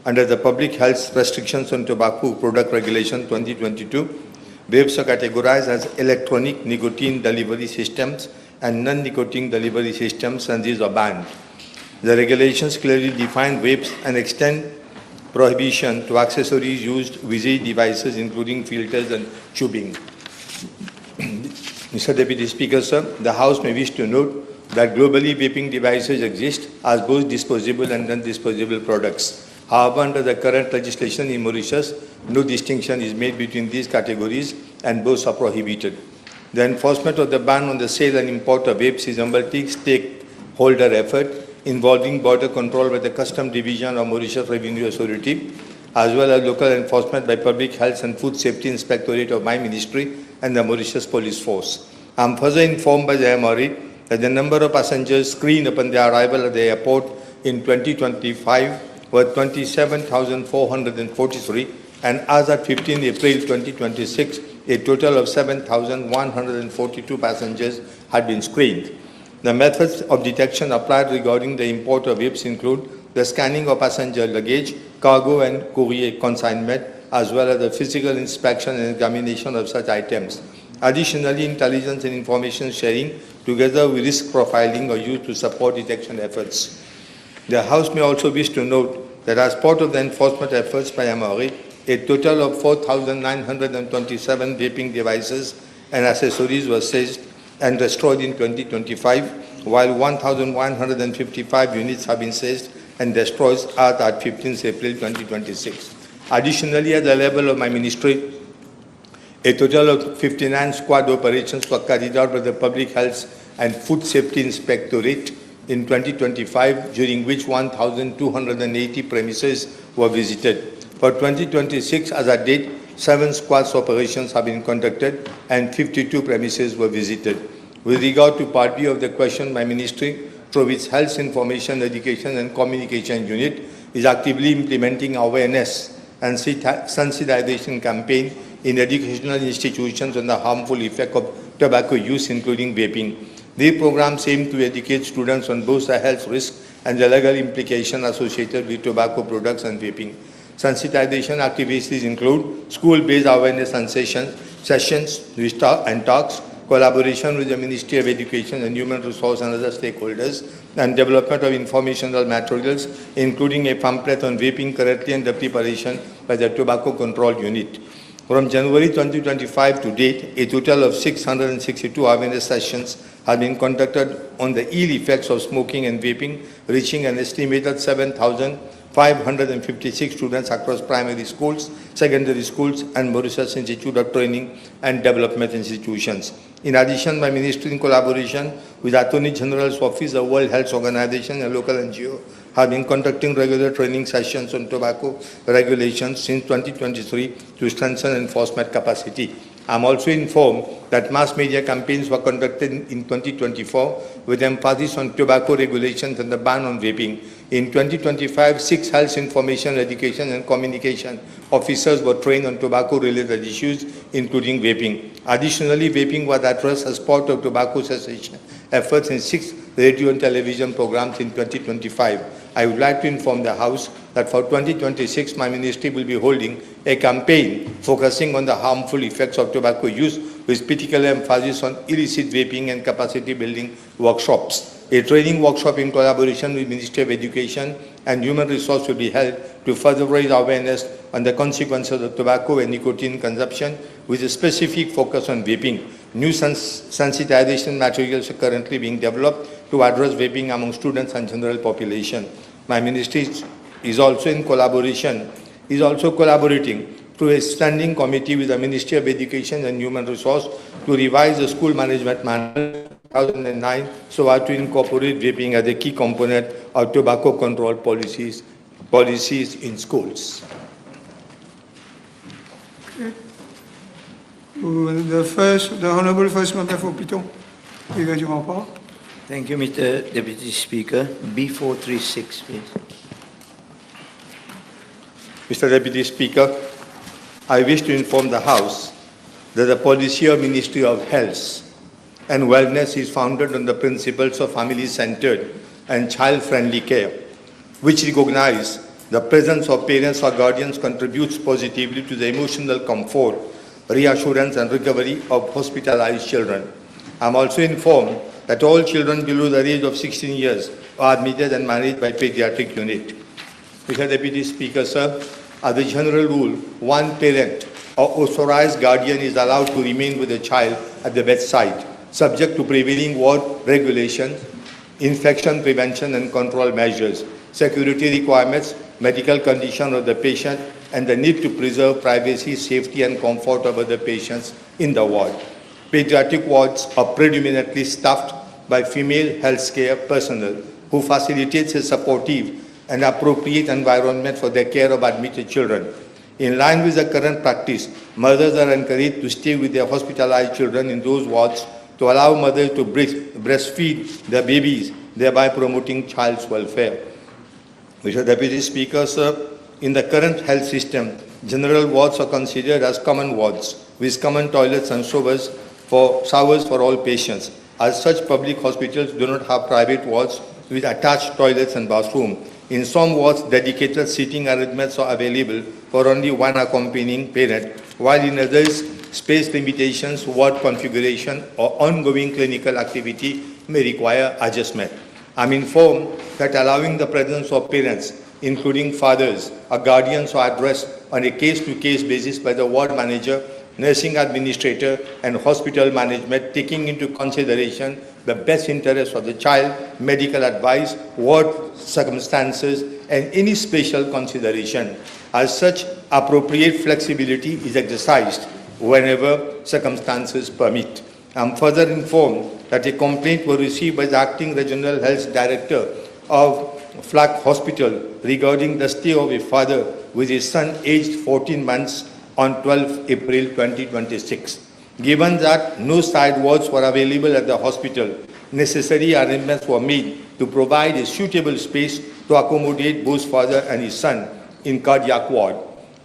S21: Under the Public Health Restrictions on Tobacco Product Regulation 2022, vapes are categorized as electronic nicotine delivery systems and non-nicotine delivery systems, and these are banned. The regulations clearly define vapes and extend prohibition to accessories used with these devices, including filters and tubing. Mr. Deputy Speaker, sir, the House may wish to note that globally vaping devices exist as both disposable and non-disposable products. However, under the current legislation in Mauritius, no distinction is made between these categories and both are prohibited. The enforcement of the ban on the sale and import of vapes is a multi-stakeholder effort involving border control by the Customs Division of Mauritius Revenue Authority, as well as local enforcement by Public Health and Food Safety Inspectorate of my ministry and the Mauritius Police Force. I am further informed by the MRA that the number of passengers screened upon their arrival at the airport in 2025 were 27,443, and as at 15 April 2026, a total of 7,142 passengers had been screened. The methods of detection applied regarding the import of vapes include the scanning of passenger luggage, cargo and courier consignment, as well as the physical inspection and examination of such items. Additionally, intelligence and information sharing together with risk profiling are used to support detection efforts. The House may also wish to note that as part of the enforcement efforts by MRA, a total of 4,927 vaping devices and accessories were seized and destroyed in 2025, while 1,155 units have been seized and destroyed as at 15th April 2026. Additionally, at the level of my ministry, a total of 59 squad operations were carried out by the Public Health and Food Safety Inspectorate in 2025, during which 1,280 premises were visited. For 2026, as at date, 7 squads operations have been conducted and 52 premises were visited. With regard to Part B of the question, my ministry, through its Health Information, Education and Communication Unit, is actively implementing awareness and sensitization campaign in educational institutions on the harmful effect of tobacco use, including vaping. These programs aim to educate students on both the health risks and the legal implications associated with tobacco products and vaping. Sensitization activities include school-based awareness and sessions and talks, collaboration with the Ministry of Education and Human Resources and other stakeholders, and development of informational materials, including a pamphlet on vaping correctly under preparation by the Tobacco Control Unit. From January 2025 to date, a total of 662 awareness sessions have been conducted on the ill effects of smoking and vaping, reaching an estimated 7,556 students across primary schools, secondary schools, and Mauritius Institute of Training and Development institutions. In addition, my ministry, in collaboration with Attorney General's Office, the World Health Organization, and local NGO, have been conducting regular training sessions on tobacco regulations since 2023 to strengthen enforcement capacity. I am also informed that mass media campaigns were conducted in 2024 with emphasis on tobacco regulations and the ban on vaping. In 2025, 6 health information, education and communication officers were trained on tobacco-related issues, including vaping. Additionally, vaping was addressed as part of tobacco cessation efforts in 6 radio and television programs in 2025. I would like to inform the House that for 2026, my ministry will be holding a campaign focusing on the harmful effects of tobacco use, with particular emphasis on illicit vaping and capacity building workshops. A training workshop in collaboration with Ministry of Education and Human Resources will be held to further raise awareness on the consequences of tobacco and nicotine consumption, with a specific focus on vaping. New sensitization materials are currently being developed to address vaping among students and general population. My ministry is also collaborating through a standing committee with the Ministry of Education and Human Resources to revise the school management manual 2009 so as to incorporate vaping as a key component of tobacco control policies in schools.
S2: Okay. The Honourable First Member for Piton.
S4: Thank you, Mr. Deputy Speaker. B436, please.
S21: Mr. Deputy Speaker, I wish to inform the House that the policy of Ministry of Health and Wellness is founded on the principles of family-centered and child-friendly care, which recognize the presence of parents or guardians contributes positively to the emotional comfort, reassurance and recovery of hospitalized children. I am also informed that all children below the age of 16 years are admitted and managed by pediatric unit. Mr. Deputy Speaker, sir, as a general rule, one parent or authorized guardian is allowed to remain with the child at the bedside, subject to prevailing ward regulations, infection prevention and control measures, security requirements, medical condition of the patient, and the need to preserve privacy, safety, and comfort of other patients in the ward. Pediatric wards are predominantly staffed by female healthcare personnel who facilitates a supportive and appropriate environment for the care of admitted children. In line with the current practice, mothers are encouraged to stay with their hospitalized children in those wards to allow mothers to breastfeed their babies, thereby promoting child's welfare. Mr. Deputy Speaker, sir, in the current health system, general wards are considered as common wards, with common toilets and showers for all patients. As such, public hospitals do not have private wards with attached toilets and bathroom. In some wards, dedicated seating arrangements are available for only one accompanying parent, while in others, space limitations, ward configuration, or ongoing clinical activity may require adjustment. I am informed that allowing the presence of parents including fathers, are guardians are addressed on a case-to-case basis by the ward manager, nursing administrator, and hospital management, taking into consideration the best interest of the child, medical advice, ward circumstances, and any special consideration. As such, appropriate flexibility is exercised whenever circumstances permit. I am further informed that a complaint was received by the Acting Regional Health Director of Flag Hospital regarding the stay of a father with his son aged 14 months on 12 April 2026. Given that no side wards were available at the hospital, necessary arrangements were made to provide a suitable space to accommodate both father and his son in cardiac ward.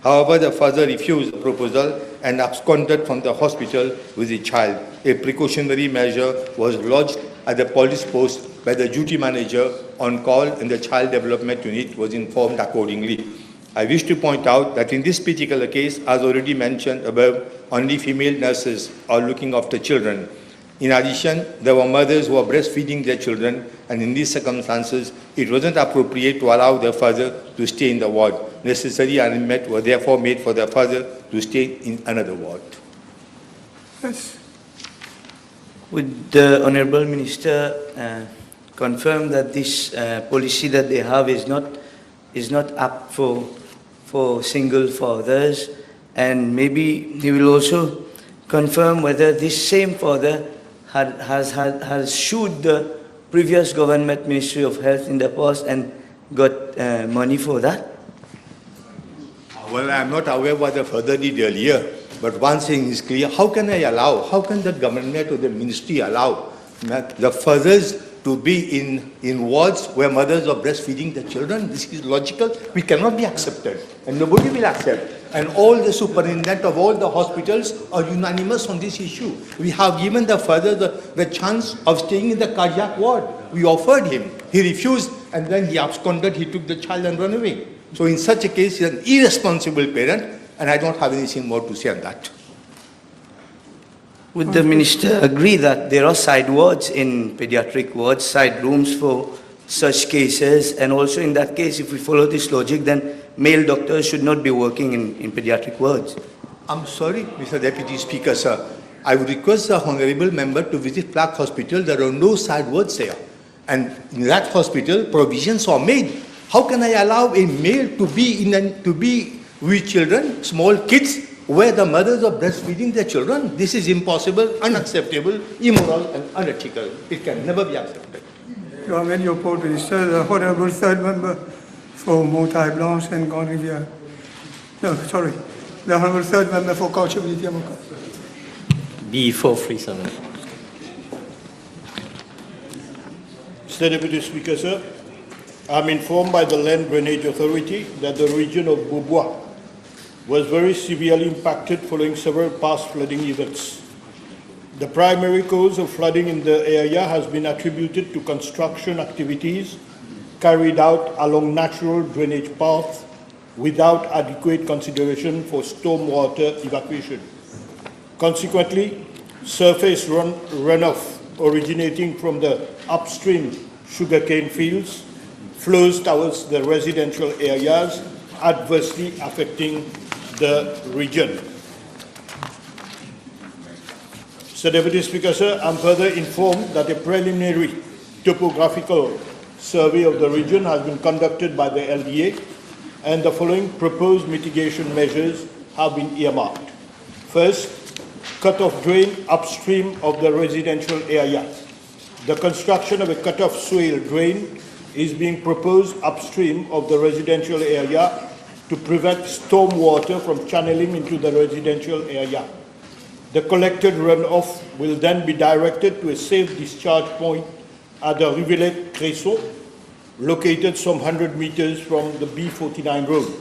S21: However, the father refused the proposal and absconded from the hospital with the child. A precautionary measure was lodged at the police post by the duty manager on call, and the child development unit was informed accordingly. I wish to point out that in this particular case, as already mentioned above, only female nurses are looking after children. In addition, there were mothers who were breastfeeding their children, and in these circumstances, it wasn't appropriate to allow their father to stay in the ward. Necessary arrangements were therefore made for their father to stay in another ward.
S2: Yes.
S4: Would the Honourable Minister confirm that this policy that they have is not up for single fathers, and maybe he will also confirm whether this same father has sued the previous government Ministry of Health in the past and got money for that?
S21: Well, I am not aware what the father did earlier, but one thing is clear: how can how can the government or the ministry allow the fathers to be in wards where mothers are breastfeeding the children? This is logical. We cannot be accepted, and nobody will accept. And all the superintendent of all the hospitals are unanimous on this issue. We have given the father the chance of staying in the cardiac ward. We offered him. He refused, and then he absconded. He took the child and ran away. So in such a case, he is an irresponsible parent, and I don't have anything more to say on that.
S4: Would the Minister agree that there are side wards in pediatric wards, side rooms for such cases, and also in that case, if we follow this logic, then male doctors should not be working in pediatric wards?
S21: I'm sorry, Mr. Deputy Speaker, sir. I would request the Honourable Member to visit Flag Hospital. There are no side wards there. And in that hospital, provisions are made. How can I allow a male to be with children, small kids, where the mothers are breastfeeding their children? This is impossible, unacceptable, immoral, and unethical. It can never be accepted.
S2: You are in your port, Minister, the Honourable Third Member for Montagne Blanche and Grande Rivière. No, sorry. The Honourable Third Member for Culture, Unity and Vacoas.
S16: B437.
S18: Mr. Deputy Speaker, sir, I am informed by the Land Drainage Authority that the region of Bubwa was very severely impacted following several past flooding events. The primary cause of flooding in the area has been attributed to construction activities carried out along natural drainage paths without adequate consideration for stormwater evacuation. Consequently, surface runoff originating from the upstream sugarcane fields flows towards the residential areas, adversely affecting the region. Mr. Deputy Speaker, sir, I am further informed that a preliminary topographical survey of the region has been conducted by the LDA, and the following proposed mitigation measures have been earmarked. First, cut-off drain upstream of the residential area. The construction of a cut-off swale drain is being proposed upstream of the residential area to prevent storm water from channeling into the residential area. The collected runoff will then be directed to a safe discharge point at the Rivulet Cresson, located some 100 meters from the B49 road.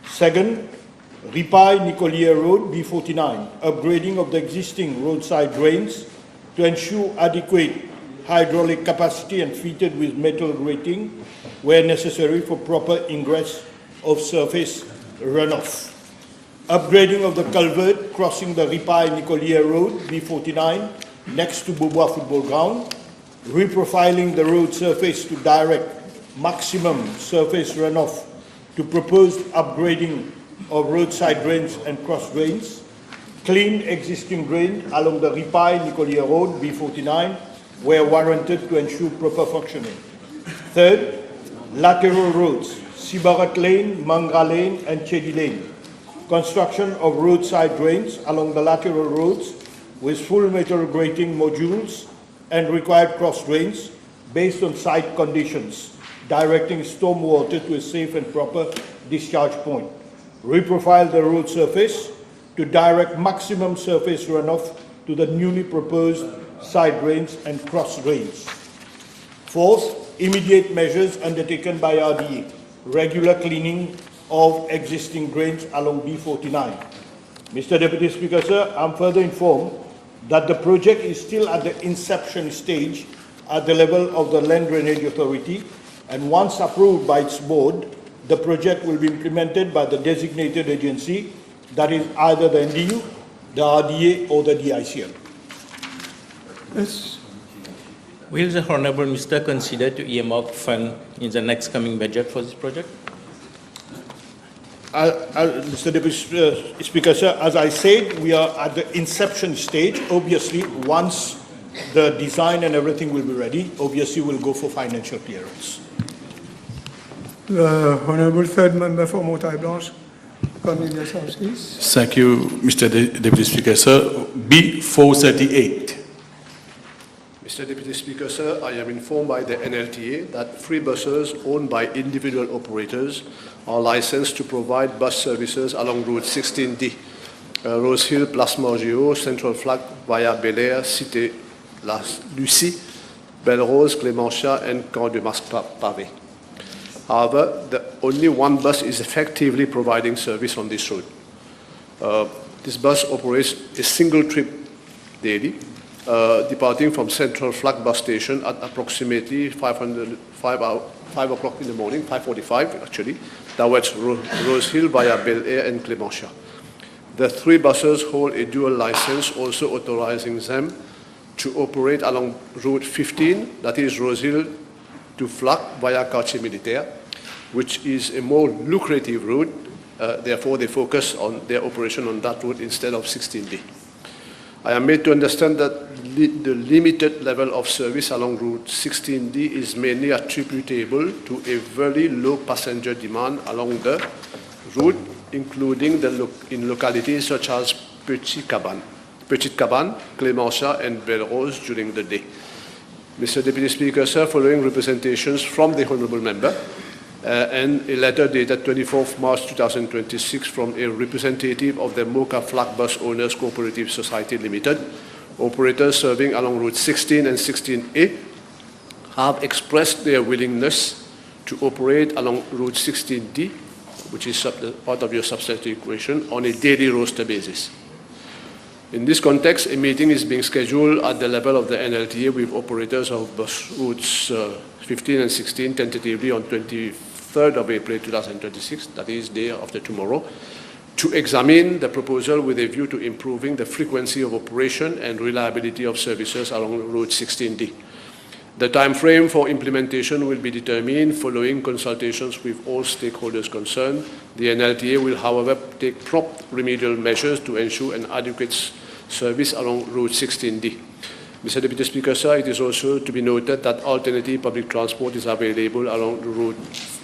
S18: Second, Ripaille-Nicolier Road, B49, upgrading of the existing roadside drains to ensure adequate hydraulic capacity and fitted with metal grating where necessary for proper ingress of surface runoff. Upgrading of the culvert crossing the Ripaille-Nicolier Road, B49, next to Bubwa football ground. Reprofiling the road surface to direct maximum surface runoff to proposed upgrading of roadside drains and cross drains, clean existing drains along the Ripaille-Nicolier Road, B49, where warranted to ensure proper functioning. Third, lateral roads, Sibarat Lane, Mangra Lane, and Chedi Lane. Construction of roadside drains along the lateral roads with full metal grating modules and required cross drains based on site conditions, directing stormwater to a safe and proper discharge point. Reprofile the road surface to direct maximum surface runoff to the newly proposed side drains and cross drains. Fourth, immediate measures undertaken by RDA, regular cleaning of existing drains along B49. Mr. Deputy Speaker, sir, I'm further informed that the project is still at the inception stage at the level of the Land Drainage Authority, and once approved by its board, the project will be implemented by the designated agency, that is either the NDU, the RDA, or the DICM.
S2: Yes.
S16: Will the Honourable Minister consider to earmark fund in the next coming budget for this project?
S18: Mr. Deputy Speaker, sir, as I said, we are at the inception stage. Obviously, once the design and everything will be ready, obviously we'll go for financial clearance.
S2: The Honourable Third Member for Montagne Blanche, Cornelia Southeast.
S20: Thank you, Mr. Deputy Speaker, sir. B438.
S8: Mr. Deputy Speaker, sir, I am informed by the NLTA that 3 buses owned by individual operators are licensed to provide bus services along Route 16D, Rose Hill, Place Morgio, Central Flag via Bel Air, Cité La Lucie, Belle Rose, Clémentia, and Camp de Masque-Pavé. However, only one bus is effectively providing service on this route. This bus operates a single trip daily, departing from Central Flag bus station at approximately 5 o'clock in the morning, 5:45 actually, towards Rose Hill via Bel Air and Clémentia. The 3 buses hold a dual license, also authorizing them to operate along Route 15, that is Rose Hill to Flag via Quartier Militaire, which is a more lucrative route. Therefore, they focus on their operation on that route instead of 16D. I am made to understand that the limited level of service along Route 16D is mainly attributable to a very low passenger demand along the route, including in localities such as Petit Cabane, Clémentia, and Belle Rose during the day. Mr. Deputy Speaker, sir, following representations from the Honourable Member and a letter dated 24th March 2026 from a representative of the Mocha Flag Bus Owners Cooperative Society Limited, operators serving along Route 16 and 16A have expressed their willingness to operate along Route 16D, which is part of your substantive equation, on a daily roster basis. In this context, a meeting is being scheduled at the level of the NLTA with operators of bus routes 15 and 16 tentatively on 23rd of April 2026, that is day after tomorrow, to examine the proposal with a view to improving the frequency of operation and reliability of services along Route 16D. The time frame for implementation will be determined following consultations with all stakeholders concerned. The NLTA will, however, take prompt remedial measures to ensure an adequate service along Route 16D. Mr. Deputy Speaker, sir, it is also to be noted that alternative public transport is available along Route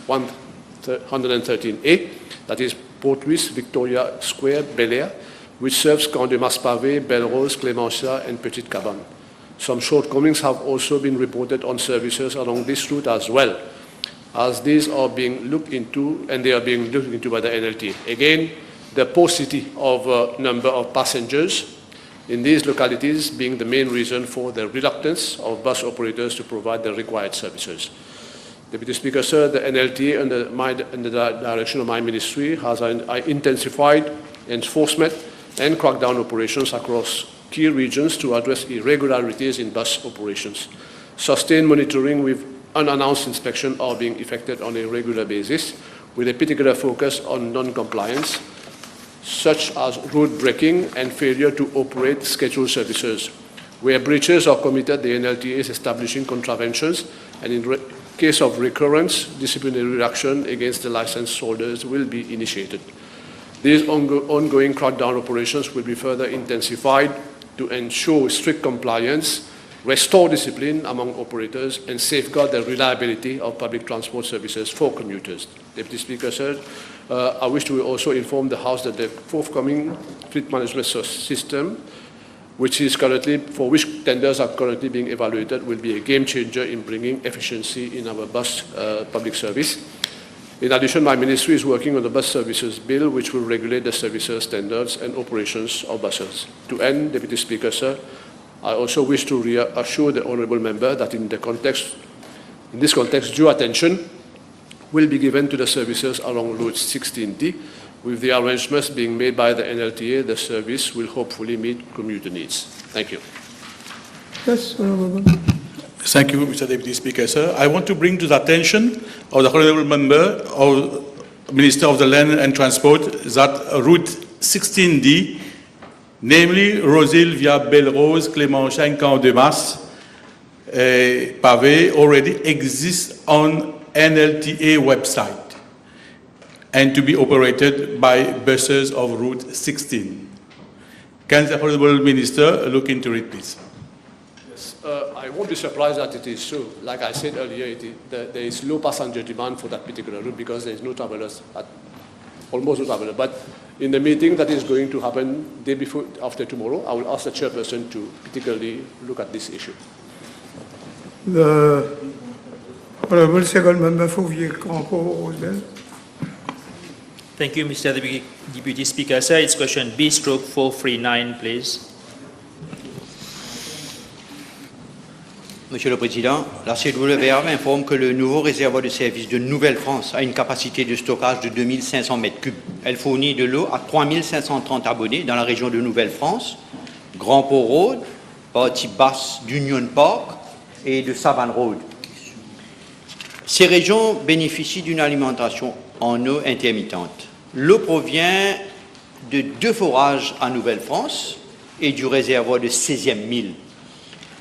S8: 113A, that is Port Louis, Victoria Square, Bel Air, which serves Camp de Masque-Pavé, Belle Rose, Clémentia, and Petit Cabane. Some shortcomings have also been reported on services along this route as well, as these are being looked into, and they are being looked into by the NLT. Again, the paucity of number of passengers in these localities being the main reason for the reluctance of bus operators to provide the required services. Deputy Speaker, sir, the NLT, under the direction of my ministry, has intensified enforcement and crackdown operations across key regions to address irregularities in bus operations. Sustained monitoring with unannounced inspection are being effected on a regular basis, with a particular focus on non-compliance, such as road breaking and failure to operate scheduled services. Where breaches are committed, the NLTA is establishing contraventions and case of recurrence, disciplinary action against the license holders will be initiated. These ongoing crackdown operations will be further intensified to ensure strict compliance, restore discipline among operators, and safeguard the reliability of public transport services for commuters. Deputy Speaker, sir, I wish to also inform the House that the forthcoming fleet management system, for which tenders are currently being evaluated, will be a game changer in bringing efficiency in our bus public service. In addition, my ministry is working on the bus services bill, which will regulate the services standards and operations of buses. To end, Deputy Speaker, sir, I also wish to reassure the honourable member that in this context, due attention will be given to the services along Route 16D. With the arrangements being made by the NLTA, the service will hopefully meet commuter needs. Thank you.
S2: Yes, Honourable.
S20: Thank you, Mr. Deputy Speaker, sir. I want to bring to the attention of the honourable member, or Minister of the Land and Transport, that Route 16D, namely Rosil via Belle-Rose, Clémenchain, Camp-de-Masse, Pavé, already exists on NLTA website and to be operated by buses of Route 16. Can the Honourable Minister look into it, please?
S8: Yes, I won't be surprised that it is so. Like I said earlier, there is low passenger demand for that particular route because there is no travelers, almost no travelers. But in the meeting that is going to happen day before, after tomorrow, I will ask the chairperson to particularly look at this issue.
S2: The Honourable Second Member for Vieux-Campo-Rosebel.
S5: Thank you, Mr. Deputy Speaker. Sir, it's question B/439, please.
S12: Monsieur le Président, la CWR m'informe que le nouveau réservoir de service de Nouvelle-France a une capacité de stockage de 2500 m3. Elle fournit de l'eau à 3530 abonnés dans la région de Nouvelle-France, Grand Port Road, partie basse d'Union Park et de Savane Road. Ces régions bénéficient d'une alimentation en eau intermittente. L'eau provient de 2 forages à Nouvelle-France et du réservoir de 16e mille.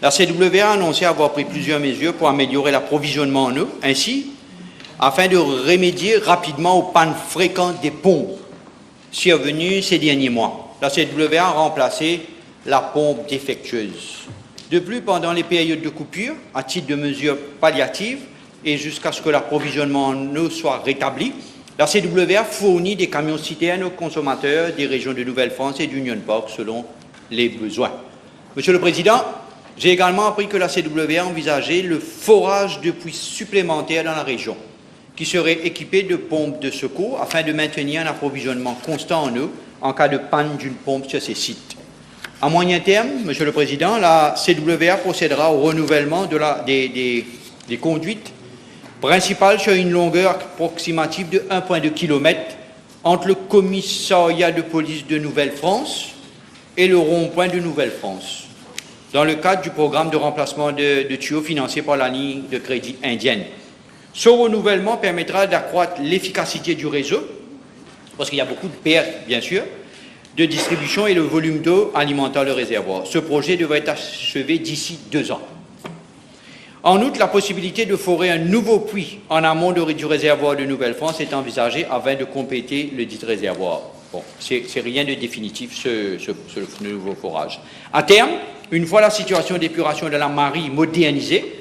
S12: La CWR a annoncé avoir pris plusieurs mesures pour améliorer l'approvisionnement en eau, ainsi, afin de remédier rapidement aux pannes fréquentes des pompes survenues ces derniers mois. La CWR a remplacé la pompe défectueuse. De plus, pendant les périodes de coupure, à titre de mesure palliative et jusqu'à ce que l'approvisionnement en eau soit rétabli, la CWR fournit des camions-citernes aux consommateurs des régions de Nouvelle-France et d'Union Park selon les besoins. Monsieur le Président, j'ai également appris que la CWR envisageait le forage de puits supplémentaires dans la région, qui serait équipé de pompes de secours afin de maintenir un approvisionnement constant en eau en cas de panne d'une pompe sur ces sites. À moyen terme, Monsieur le Président, la CWR procédera au renouvellement des conduites principales sur une longueur approximative de 1,2 km entre le commissariat de police de Nouvelle-France et le rond-point de Nouvelle-France, dans le cadre du programme de remplacement de tuyaux financé par la ligne de crédit indienne. Ce renouvellement permettra d'accroître l'efficacité du réseau, parce qu'il y a beaucoup de pertes, bien sûr, de distribution et le volume d'eau alimentant le réservoir. Ce projet devrait être achevé d'ici 2 ans. En outre, la possibilité de forer un nouveau puits en amont du réservoir de Nouvelle-France est envisagée afin de compléter le dit réservoir. Bon, c'est rien de définitif, ce nouveau forage. À terme, une fois la situation d'épuration de la Marie modernisée,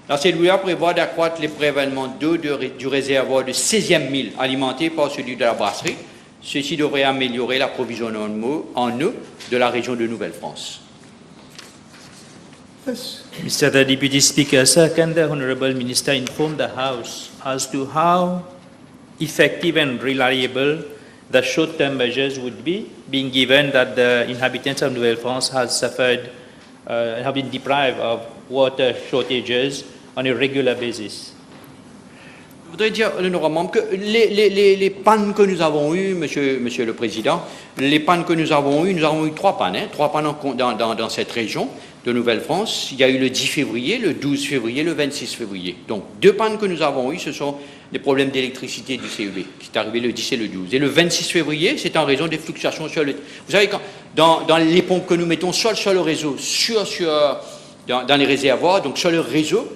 S12: la CWR prévoit d'accroître les prélèvements d'eau du réservoir de 16e mille alimenté par celui de la brasserie. Ceci devrait améliorer l'approvisionnement en eau de la région de Nouvelle-France.
S5: Mr. the Deputy Speaker, sir, can the Honourable Minister inform the House as to how effective and reliable the short-term measures would be, being given that the inhabitants of Nouvelle-France have been deprived of water shortages on a regular basis?
S12: Je voudrais dire, l'honorable membre, que les pannes que nous avons eues, monsieur le Président, les pannes que nous avons eues 3 pannes, hein, 3 pannes dans cette région de Nouvelle-France. Il y a eu le 10 février, le 12 février, le 26 février. Donc, 2 pannes que nous avons eues, ce sont des problèmes d'électricité du CEB, qui est arrivé le 10 et le 12. Et le 26 février, c'est en raison des fluctuations sur le... Vous savez, dans les pompes que nous mettons sur le réseau, dans les réservoirs, donc sur le réseau,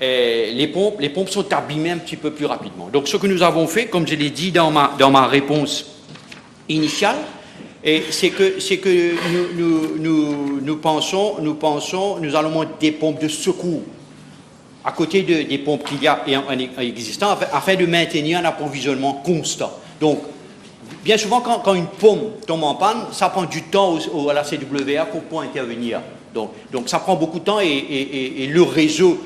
S12: les pompes sont abîmées un petit peu plus rapidement. Donc ce que nous avons fait, comme je l'ai dit dans ma réponse initiale, c'est que nous allons mettre des pompes de secours à côté des pompes qu'il y a existantes afin de maintenir un approvisionnement constant. Donc, bien souvent, quand une pompe tombe en panne, ça prend du temps à la CWA pour intervenir. Donc ça prend beaucoup de temps et le réseau,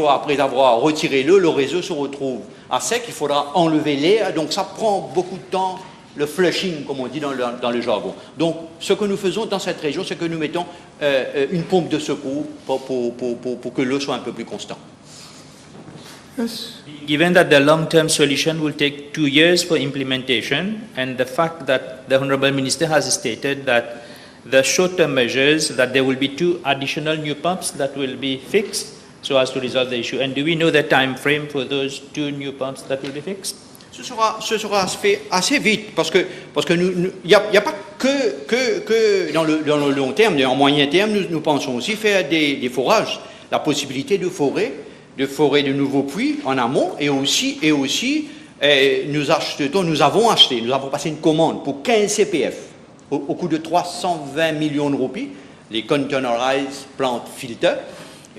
S12: après avoir retiré l'eau, le réseau se retrouve à sec, il faudra enlever l'air, donc ça prend beaucoup de temps, le flushing, comme on dit dans le jargon. Donc ce que nous faisons dans cette région, c'est que nous mettons une pompe de secours pour que l'eau soit un peu plus constante.
S2: Yes.
S5: Given that the long-term solution will take 2 years for implementation, and the fact that the Honourable Minister has stated that the short-term measures, that there will be 2 additional new pumps that will be fixed so as to resolve the issue. And do we know the time frame for those 2 new pumps that will be fixed?
S12: Ce sera fait assez vite parce que il n'y a pas que dans le long terme, mais en moyen terme, nous pensons aussi faire des forages, la possibilité de forer de nouveaux puits en amont et aussi nous avons passé une commande pour 15 CPF au coût de 320 millions de roupies, les containerized plant filters,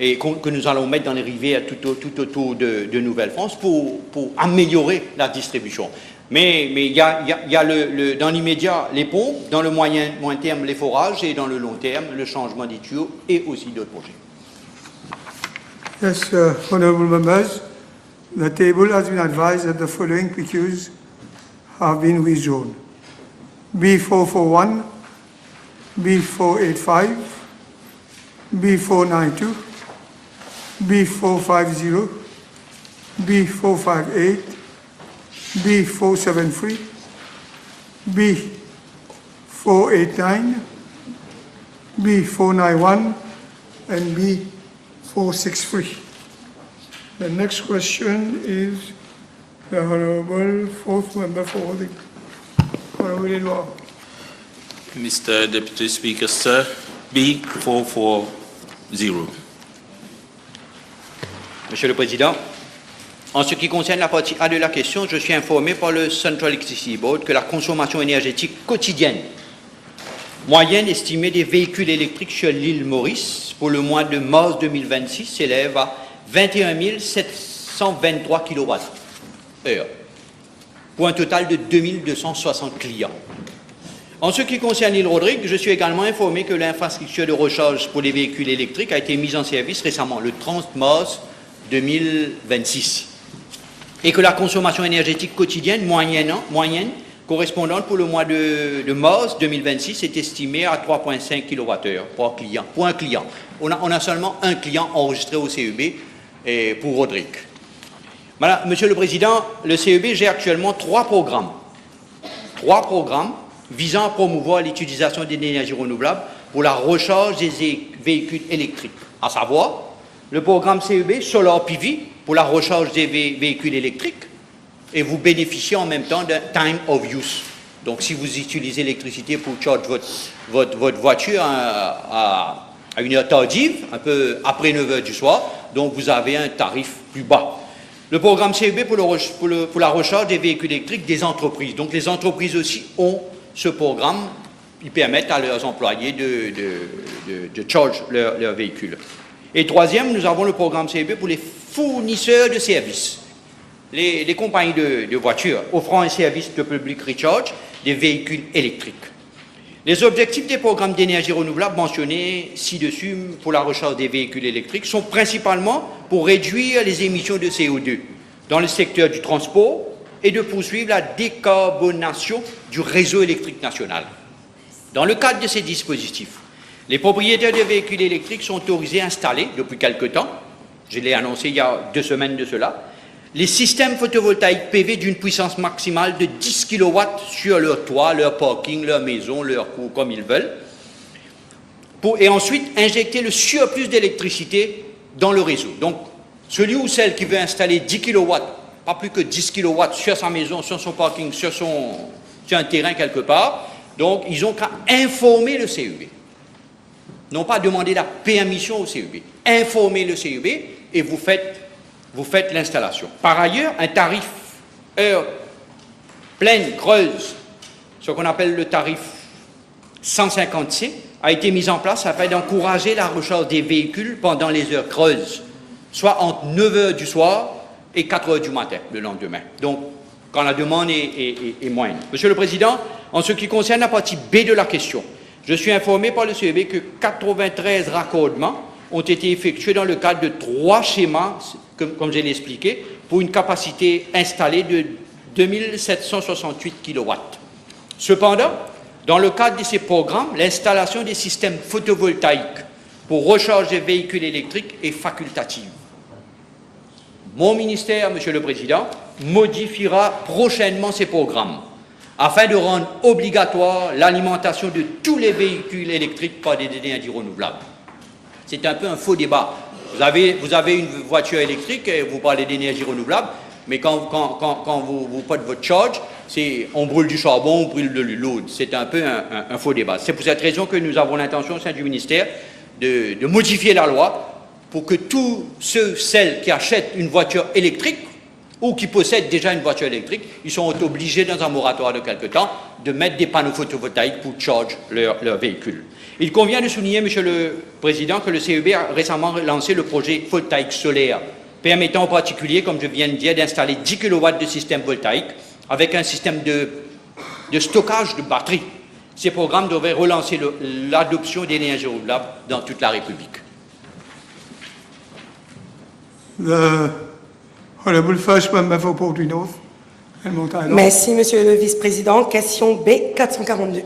S12: et que nous allons mettre dans les rivières tout autour de Nouvelle-France pour améliorer la distribution. Mais il y a dans l'immédiat les pompes, dans le moyen terme les forages et dans le long terme le changement des tuyaux et aussi d'autres projets.
S2: Yes, honourable members, the table has been advised that the following PQs have been withdrawn. B441, B485, B492, B450, B458, B473, B489, B491, and B463. The next question is the Honourable Fourth Member for the Honourable Edouard.
S6: Mr. Deputy Speaker, sir, B440.
S12: Monsieur le Président, en ce qui concerne la partie A de la question, je suis informé par le Central Electricity Board que la consommation énergétique quotidienne moyenne estimée des véhicules électriques sur l'île Maurice pour le mois de mars 2026 s'élève à 21 723 kWh pour un total de 2260 clients. En ce qui concerne l'île Rodrigues, je suis également informé que l'infrastructure de recharge pour les véhicules électriques a été mise en service récemment, le 30 mars 2026, et que la consommation énergétique quotidienne moyenne correspondante pour le mois de mars 2026 est estimée à 3,5 kWh pour un client. On a seulement un client enregistré au CEB pour Rodrigues. Monsieur le Président, le CEB gère actuellement 3 programmes visant à promouvoir l'utilisation des énergies renouvelables pour la recharge des véhicules électriques, à savoir le programme CEB Solar PV pour la recharge des véhicules électriques, et vous bénéficiez en même temps d'un time of use. Donc si vous utilisez l'électricité pour charger votre voiture à une heure tardive, un peu après 9 h du soir, donc vous avez un tarif plus bas. Le programme CEB pour la recharge des véhicules électriques des entreprises. Donc les entreprises aussi ont ce programme, ils permettent à leurs employés de charge leurs véhicules. Et troisième, nous avons le programme CEB pour les fournisseurs de services, les compagnies de voitures offrant un service de public recharge des véhicules électriques. Les objectifs des programmes d'énergie renouvelable mentionnés ci-dessus pour la recharge des véhicules électriques sont principalement pour réduire les émissions de CO2 dans le secteur du transport et de poursuivre la décarbonation du réseau électrique national. Dans le cadre de ces dispositifs, les propriétaires de véhicules électriques sont autorisés à installer, depuis quelque temps, je l'ai annoncé il y a 2 semaines de cela, les systèmes photovoltaïques PV d'une puissance maximale de 10 kW sur leur toit, leur parking, leur maison, leur cour, comme ils veulent, et ensuite injecter le surplus d'électricité dans le réseau. Donc, celui ou celle qui veut installer 10 kW, pas plus que 10 kW sur sa maison, sur son parking, sur un terrain quelque part, donc ils ont qu'à informer le CEB. Non pas demander la permission au CEB, informer le CEB et vous faites l'installation. Par ailleurs, un tarif heure pleine, creuse, ce qu'on appelle le tarif 150C, a été mis en place afin d'encourager la recharge des véhicules pendant les heures creuses, soit entre 9 h du soir et 4 h du matin le lendemain. Donc, quand la demande est moindre. Monsieur le Président, en ce qui concerne la partie B de la question, je suis informé par le CEB que 93 raccordements ont été effectués dans le cadre de 3 schémas, comme je l'ai expliqué, pour une capacité installée de 2768 kW. Cependant, dans le cadre de ces programmes, l'installation des systèmes photovoltaïques pour recharge des véhicules électriques est facultative. Mon ministère, Monsieur le Président, modifiera prochainement ces programmes afin de rendre obligatoire l'alimentation de tous les véhicules électriques par des énergies renouvelables. C'est un peu un faux débat. Vous avez une voiture électrique et vous parlez d'énergie renouvelable, mais quand vous faites votre charge, on brûle du charbon, on brûle de l'eau. C'est un peu un faux débat. C'est pour cette raison que nous avons l'intention au sein du ministère de modifier la loi pour que tous celles qui achètent une voiture électrique ou qui possèdent déjà une voiture électrique, ils sont obligés dans un moratoire de quelque temps de mettre des panneaux photovoltaïques pour charger leur véhicule. Il convient de souligner, Monsieur le Président, que le CEB a récemment lancé le projet photovoltaïque solaire, permettant aux particuliers, comme je viens de dire, d'installer 10 kW de système voltaïque avec un système de stockage de batteries. Ces programmes devraient relancer l'adoption d'énergie renouvelable dans toute la République.
S2: The Honourable First Member for Portruy North and Mount Island.
S7: Merci, Monsieur le Vice-président. Question B 442.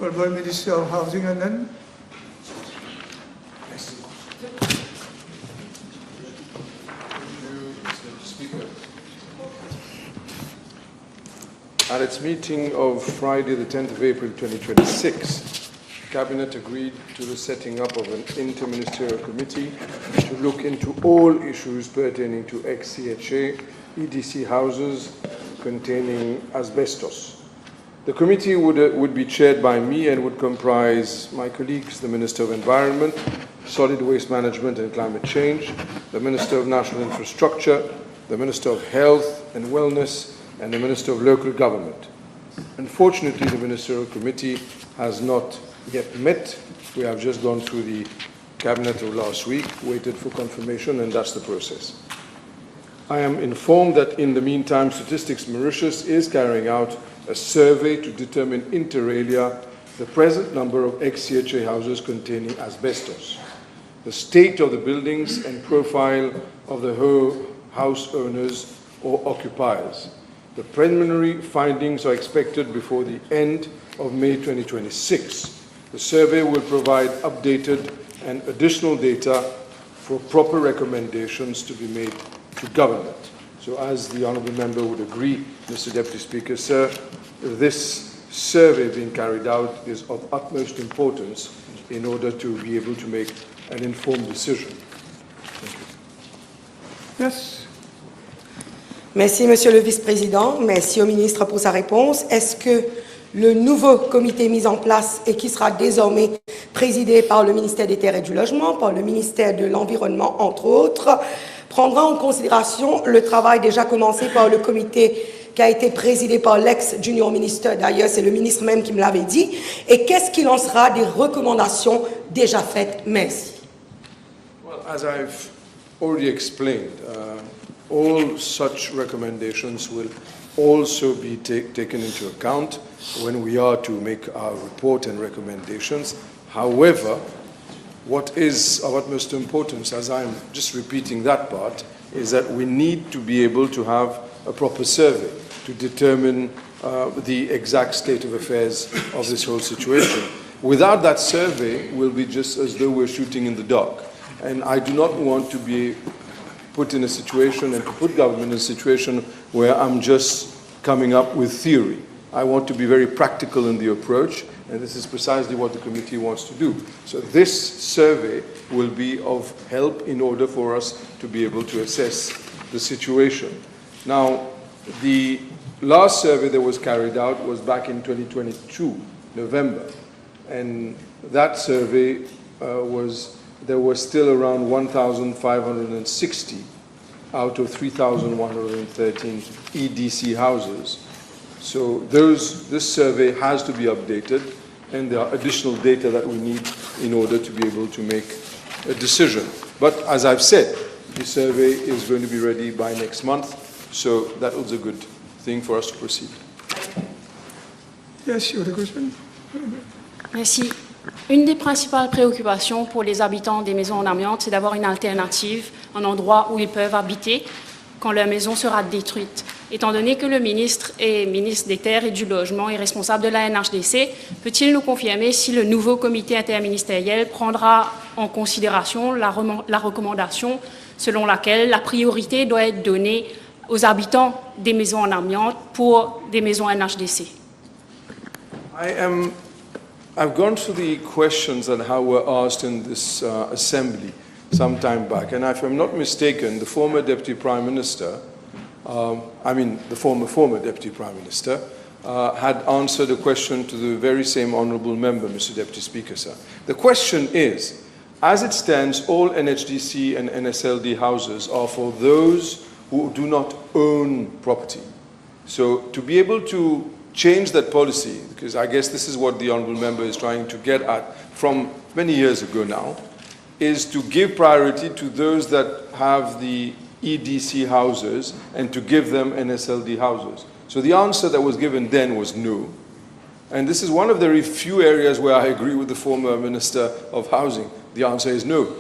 S2: Honourable Minister of Housing and then.
S22: At its meeting of Friday, the 10th of April 2026, Cabinet agreed to the setting up of an interministerial committee to look into all issues pertaining to ex-CHA EDC houses containing asbestos. The committee would be chaired by me and would comprise my colleagues, the Minister of Environment, Solid Waste Management and Climate Change, the Minister of National Infrastructure, the Minister of Health and Wellness, and the Minister of Local Government. Unfortunately, the Ministerial Committee has not yet met. We have just gone through the Cabinet of last week, waited for confirmation, and that's the process. I am informed that in the meantime, Statistics Mauritius is carrying out a survey to determine inter alia the present number of ex-CHA houses containing asbestos, the state of the buildings and profile of the house owners or occupiers. The preliminary findings are expected before the end of May 2026. The survey will provide updated and additional data for proper recommendations to be made to government. So as the Honourable Member would agree, Mr. Deputy Speaker, sir, this survey being carried out is of utmost importance in order to be able to make an informed decision. Thank you.
S2: Yes.
S7: Merci, Monsieur le Vice-président. Merci au ministre pour sa réponse. Est-ce que le nouveau comité mis en place et qui sera désormais présidé par le ministère des Terres et du Logement, par le ministère de l'Environnement, entre autres, prendra en considération le travail déjà commencé par le comité qui a été présidé par l'ex-junior minister, d'ailleurs c'est le ministre même qui me l'avait dit, et qu'est-ce qu'il en sera des recommandations déjà faites? Merci.
S22: Well, as I've already explained, all such recommendations will also be taken into account when we are to make our report and recommendations. However, what is of utmost importance, as I'm just repeating that part, is that we need to be able to have a proper survey to determine the exact state of affairs of this whole situation. Without that survey, we'll be just as though we're shooting in the dark. And I do not want to be put in a situation and to put government in a situation where I'm just coming up with theory. I want to be very practical in the approach, and this is precisely what the committee wants to do. So this survey will be of help in order for us to be able to assess the situation. Now, the last survey that was carried out was back in 2022, November. And that survey there were still around 1,560 out of 3,113 EDC houses. So this survey has to be updated, and there are additional data that we need in order to be able to make a decision. But as I've said, the survey is going to be ready by next month, so that was a good thing for us to proceed.
S2: Yes, you have a question?
S11: Merci. Une des principales préoccupations pour les habitants des maisons en amiante, c'est d'avoir une alternative, un endroit où ils peuvent habiter quand leur maison sera détruite. Étant donné que le ministre est ministre des Terres et du Logement et responsable de la NHDC, peut-il nous confirmer si le nouveau comité interministériel prendra en considération la recommandation selon laquelle la priorité doit être donnée aux habitants des maisons en amiante pour des maisons NHDC?
S22: I've gone through the questions that were asked in this assembly some time back, and if I'm not mistaken, the former Deputy Prime Minister, the former Deputy Prime Minister, had answered a question to the very same honourable member, Mr. Deputy Speaker, sir. The question is, as it stands, all NHDC and NSLD houses are for those who do not own property. So to be able to change that policy, because I guess this is what the honourable member is trying to get at from many years ago now, is to give priority to those that have the EDC houses and to give them NSLD houses. So the answer that was given then was no. And this is one of the very few areas where I agree with the former Minister of Housing. The answer is no.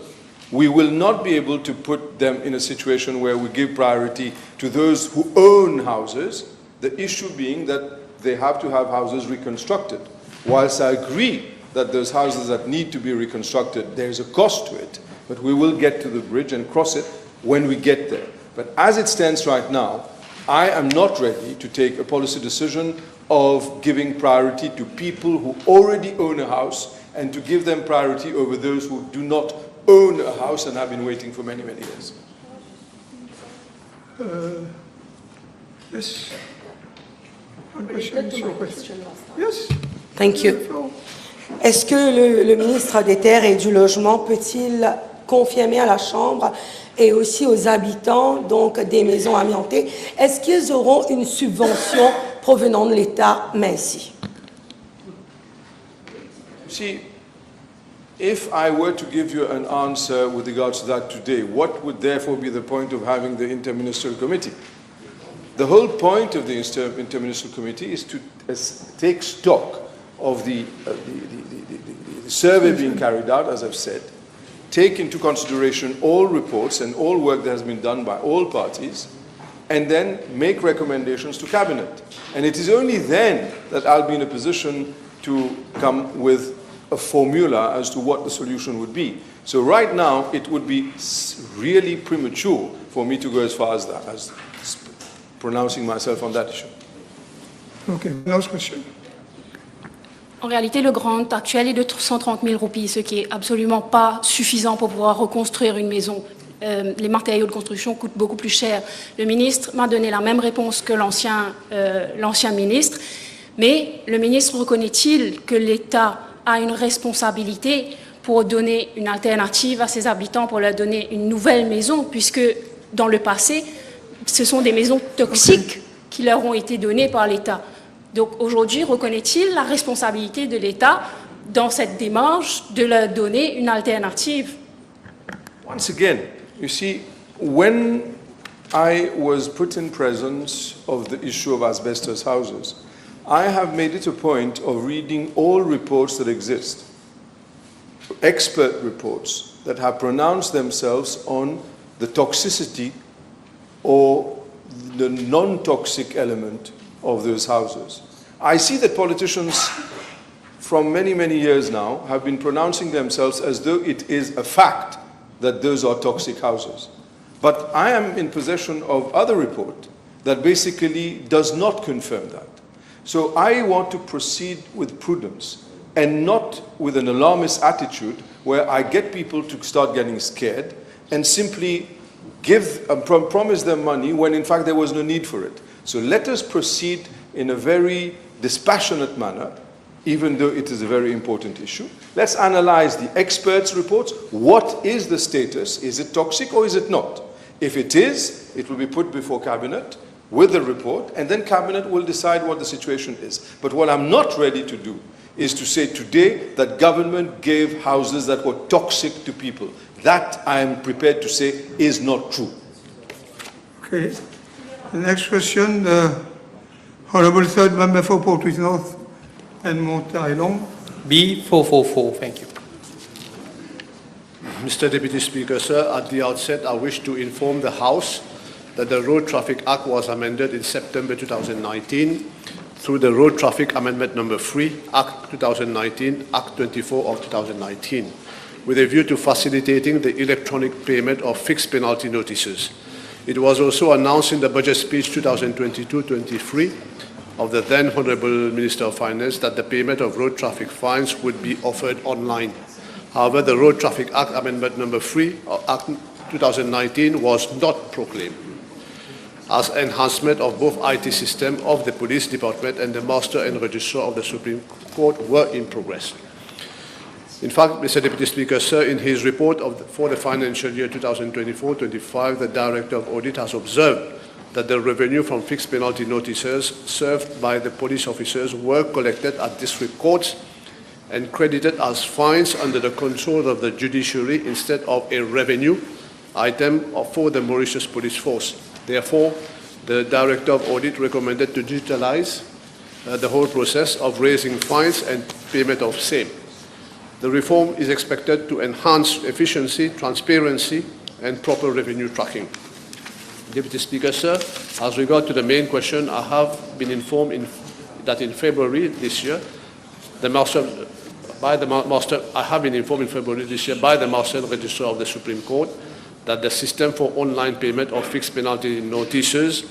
S22: We will not be able to put them in a situation where we give priority to those who own houses, the issue being that they have to have houses reconstructed. Whilst I agree that those houses that need to be reconstructed, there's a cost to it, but we will get to the bridge and cross it when we get there. But as it stands right now, I am not ready to take a policy decision of giving priority to people who already own a house and to give them priority over those who do not own a house and have been waiting for many, many years.
S2: Yes. Yes.
S7: Thank you. Est-ce que le ministre des Terres et du Logement peut-il confirmer à la Chambre et aussi aux habitants donc, des maisons amiantées, est-ce qu'ils auront une subvention provenant de l'État Messi?
S22: See, if I were to give you an answer with regards to that today, what would therefore be the point of having the Interministerial Committee? The whole point of the Interministerial Committee is to take stock of the survey being carried out, as I've said, take into consideration all reports and all work that has been done by all parties, and then make recommendations to Cabinet. And it is only then that I'll be in a position to come with a formula as to what the solution would be. So right now, it would be really premature for me to go as far as that, as pronouncing myself on that issue.
S2: Okay, last question.
S11: En réalité, le grant actuel est de 130 000 roupies, ce qui est absolument pas suffisant pour pouvoir reconstruire une maison. Les matériaux de construction coûtent beaucoup plus cher. Le ministre m'a donné la même réponse que l'ancien ministre, mais le ministre reconnaît-il que l'État a une responsabilité pour donner une alternative à ses habitants, pour leur donner une nouvelle maison, puisque dans le passé, ce sont des maisons toxiques qui leur ont été données par l'État. Donc aujourd'hui, reconnaît-il la responsabilité de l'État dans cette démarche de leur donner une alternative?
S22: Once again, you see, when I was put in presence of the issue of asbestos houses, I have made it a point of reading all reports that exist, expert reports that have pronounced themselves on the toxicity or the non-toxic element of those houses. I see that politicians from many, many years now have been pronouncing themselves as though it is a fact that those are toxic houses. But I am in possession of other report that basically does not confirm that. So I want to proceed with prudence and not with an alarmist attitude where I get people to start getting scared and simply promise them money when in fact there was no need for it. So let us proceed in a very dispassionate manner, even though it is a very important issue. Let's analyze the experts' reports. What is the status? Is it toxic or is it not? If it is, it will be put before Cabinet with the report, and then Cabinet will decide what the situation is. But what I'm not ready to do is to say today that government gave houses that were toxic to people. That I am prepared to say is not true.
S2: Okay. The next question, the Honourable Third Member for Portrush North and Mont Island.
S16: B444, thank you.
S8: Mr. Deputy Speaker, sir, at the outset, I wish to inform the House that the Road Traffic Act was amended in September 2019 through the Road Traffic Amendment Number 3, Act 2019, Act 24 of 2019, with a view to facilitating the electronic payment of fixed penalty notices. It was also announced in the Budget Speech 2022-23 of the then Honourable Minister of Finance that the payment of road traffic fines would be offered online. However, the Road Traffic Act Amendment Number 3 of Act 2019 was not proclaimed as enhancement of both IT system of the Police Department and the Master and Registrar of the Supreme Court were in progress. In fact, Mr. Deputy Speaker, sir, in his report for the financial year 2024-25, the Director of Audit has observed that the revenue from fixed penalty notices served by the police officers were collected at district courts and credited as fines under the control of the judiciary instead of a revenue item for the Mauritius Police Force. Therefore, the Director of Audit recommended to digitalize the whole process of raising fines and payment of same. The reform is expected to enhance efficiency, transparency, and proper revenue tracking. Deputy Speaker, sir, as regard to the main question, I have been informed that in February this year, I have been informed in February this year by the Master and Registrar of the Supreme Court that the system for online payment of fixed penalty notices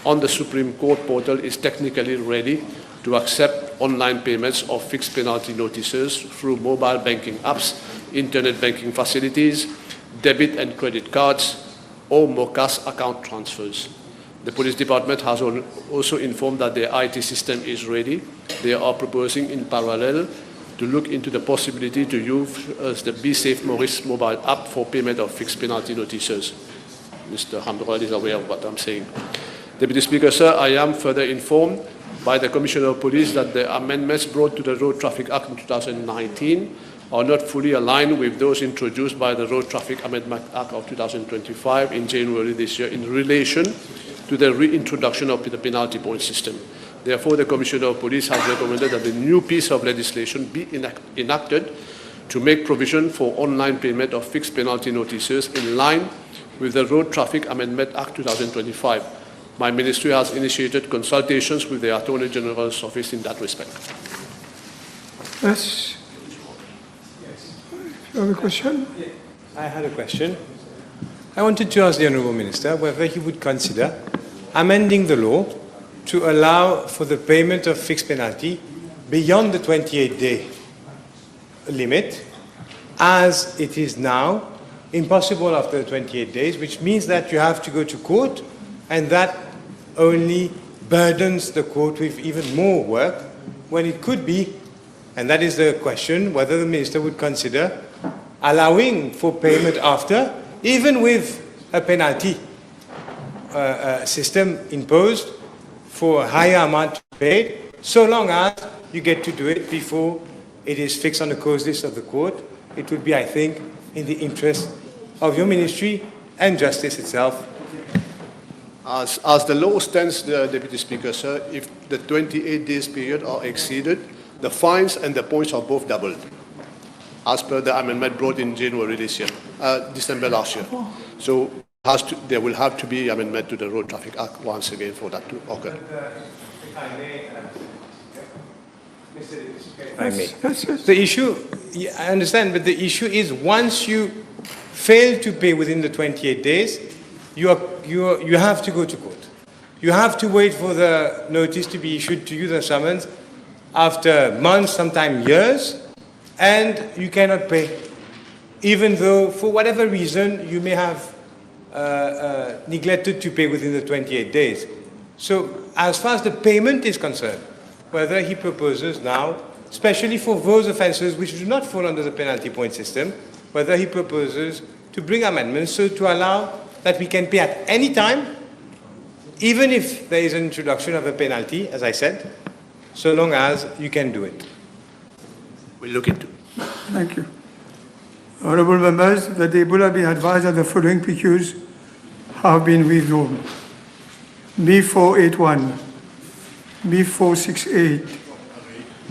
S8: on the Supreme Court portal is technically ready to accept online payments of fixed penalty notices through mobile banking apps, internet banking facilities, debit and credit cards, or Vacoas account transfers. The Police Department has also informed that their IT system is ready. They are proposing in parallel to look into the possibility to use the Be Safe Maurice mobile app for payment of fixed penalty notices. Mr. Hamdroy is aware of what I'm saying. Deputy Speaker, sir, I am further informed by the Commissioner of Police that the amendments brought to the Road Traffic Act in 2019 are not fully aligned with those introduced by the Road Traffic Amendment Act of 2025 in January this year in relation to the reintroduction of the penalty point system. Therefore, the Commissioner of Police has recommended that the new piece of legislation be enacted to make provision for online payment of fixed penalty notices in line with the Road Traffic Amendment Act 2025. My ministry has initiated consultations with the Attorney General's office in that respect.
S2: Yes. You have a question?
S9: I had a question. I wanted to ask the Honourable Minister whether he would consider amending the law to allow for the payment of fixed penalty beyond the 28-day limit, as it is now impossible after the 28 days, which means that you have to go to court, and that only burdens the court with even more work, when it could be, and that is the question, whether the Minister would consider allowing for payment after, even with a penalty system imposed for a higher amount paid, so long as you get to do it before it is fixed on the cause list of the court. It would be, I think, in the interest of your ministry and justice itself.
S8: As the law stands, Deputy Speaker, sir, if the 28 days period are exceeded, the fines and the points are both doubled, as per the amendment brought in January this year, December last year. So there will have to be amendment to the Road Traffic Act once again for that to occur.
S9: If I may, Mr. I may. The issue, I understand, but the issue is once you fail to pay within the 28 days, you have to go to court. You have to wait for the notice to be issued to you, the summons, after months, sometimes years, and you cannot pay, even though for whatever reason you may have neglected to pay within the 28 days. So as far as the payment is concerned, whether he proposes now especially for those offences which do not fall under the penalty point system, whether he proposes to bring amendments so to allow that we can pay at any time, even if there is an introduction of a penalty, as I said, so long as you can do it.
S6: We'll look into it.
S2: Thank you. Honourable members, the table have been advised that the following PQs have been withdrawn. B481, B468,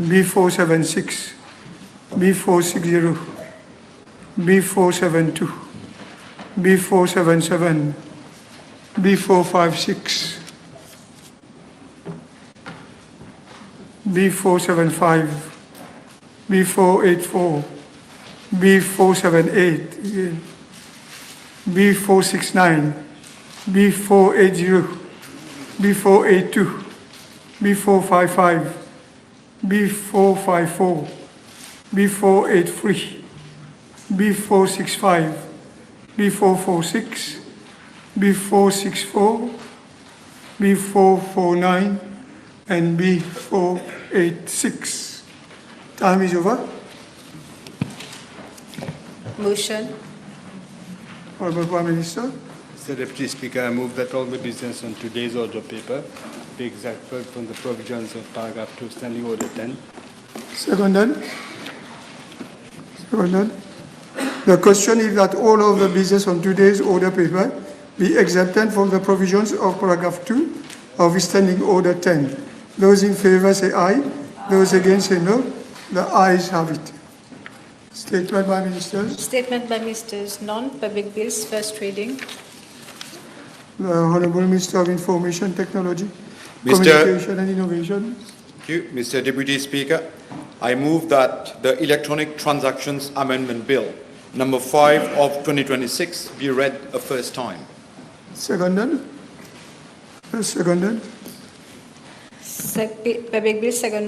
S2: B476, B460, B472, B477, B456, B475, B484, B478 again, B469, B480, B482, B455, B454, B483, B465, B446, B464, B449, and B486. Time is over.
S10: Motion.
S2: Honourable Prime Minister.
S13: Mr. Deputy Speaker, I move that all the business on today's order paper be exempted from the provisions of paragraph 2, Standing Order 10.
S2: Seconded. Seconded. The question is that all of the business on today's order paper be exempted from the provisions of paragraph 2 of Standing Order 10. Those in favour say aye. Those against say no. The ayes have it. Statement by Ministers.
S10: Statement by Ministers. Non-public bills. First reading.
S2: The Honourable Minister of Information Technology, Communication and Innovation.
S23: Thank you, Mr. Deputy Speaker. I move that the Electronic Transactions Amendment Bill, number 5 of 2026, be read a first time.
S2: Seconded. Seconded.
S10: Public bill second.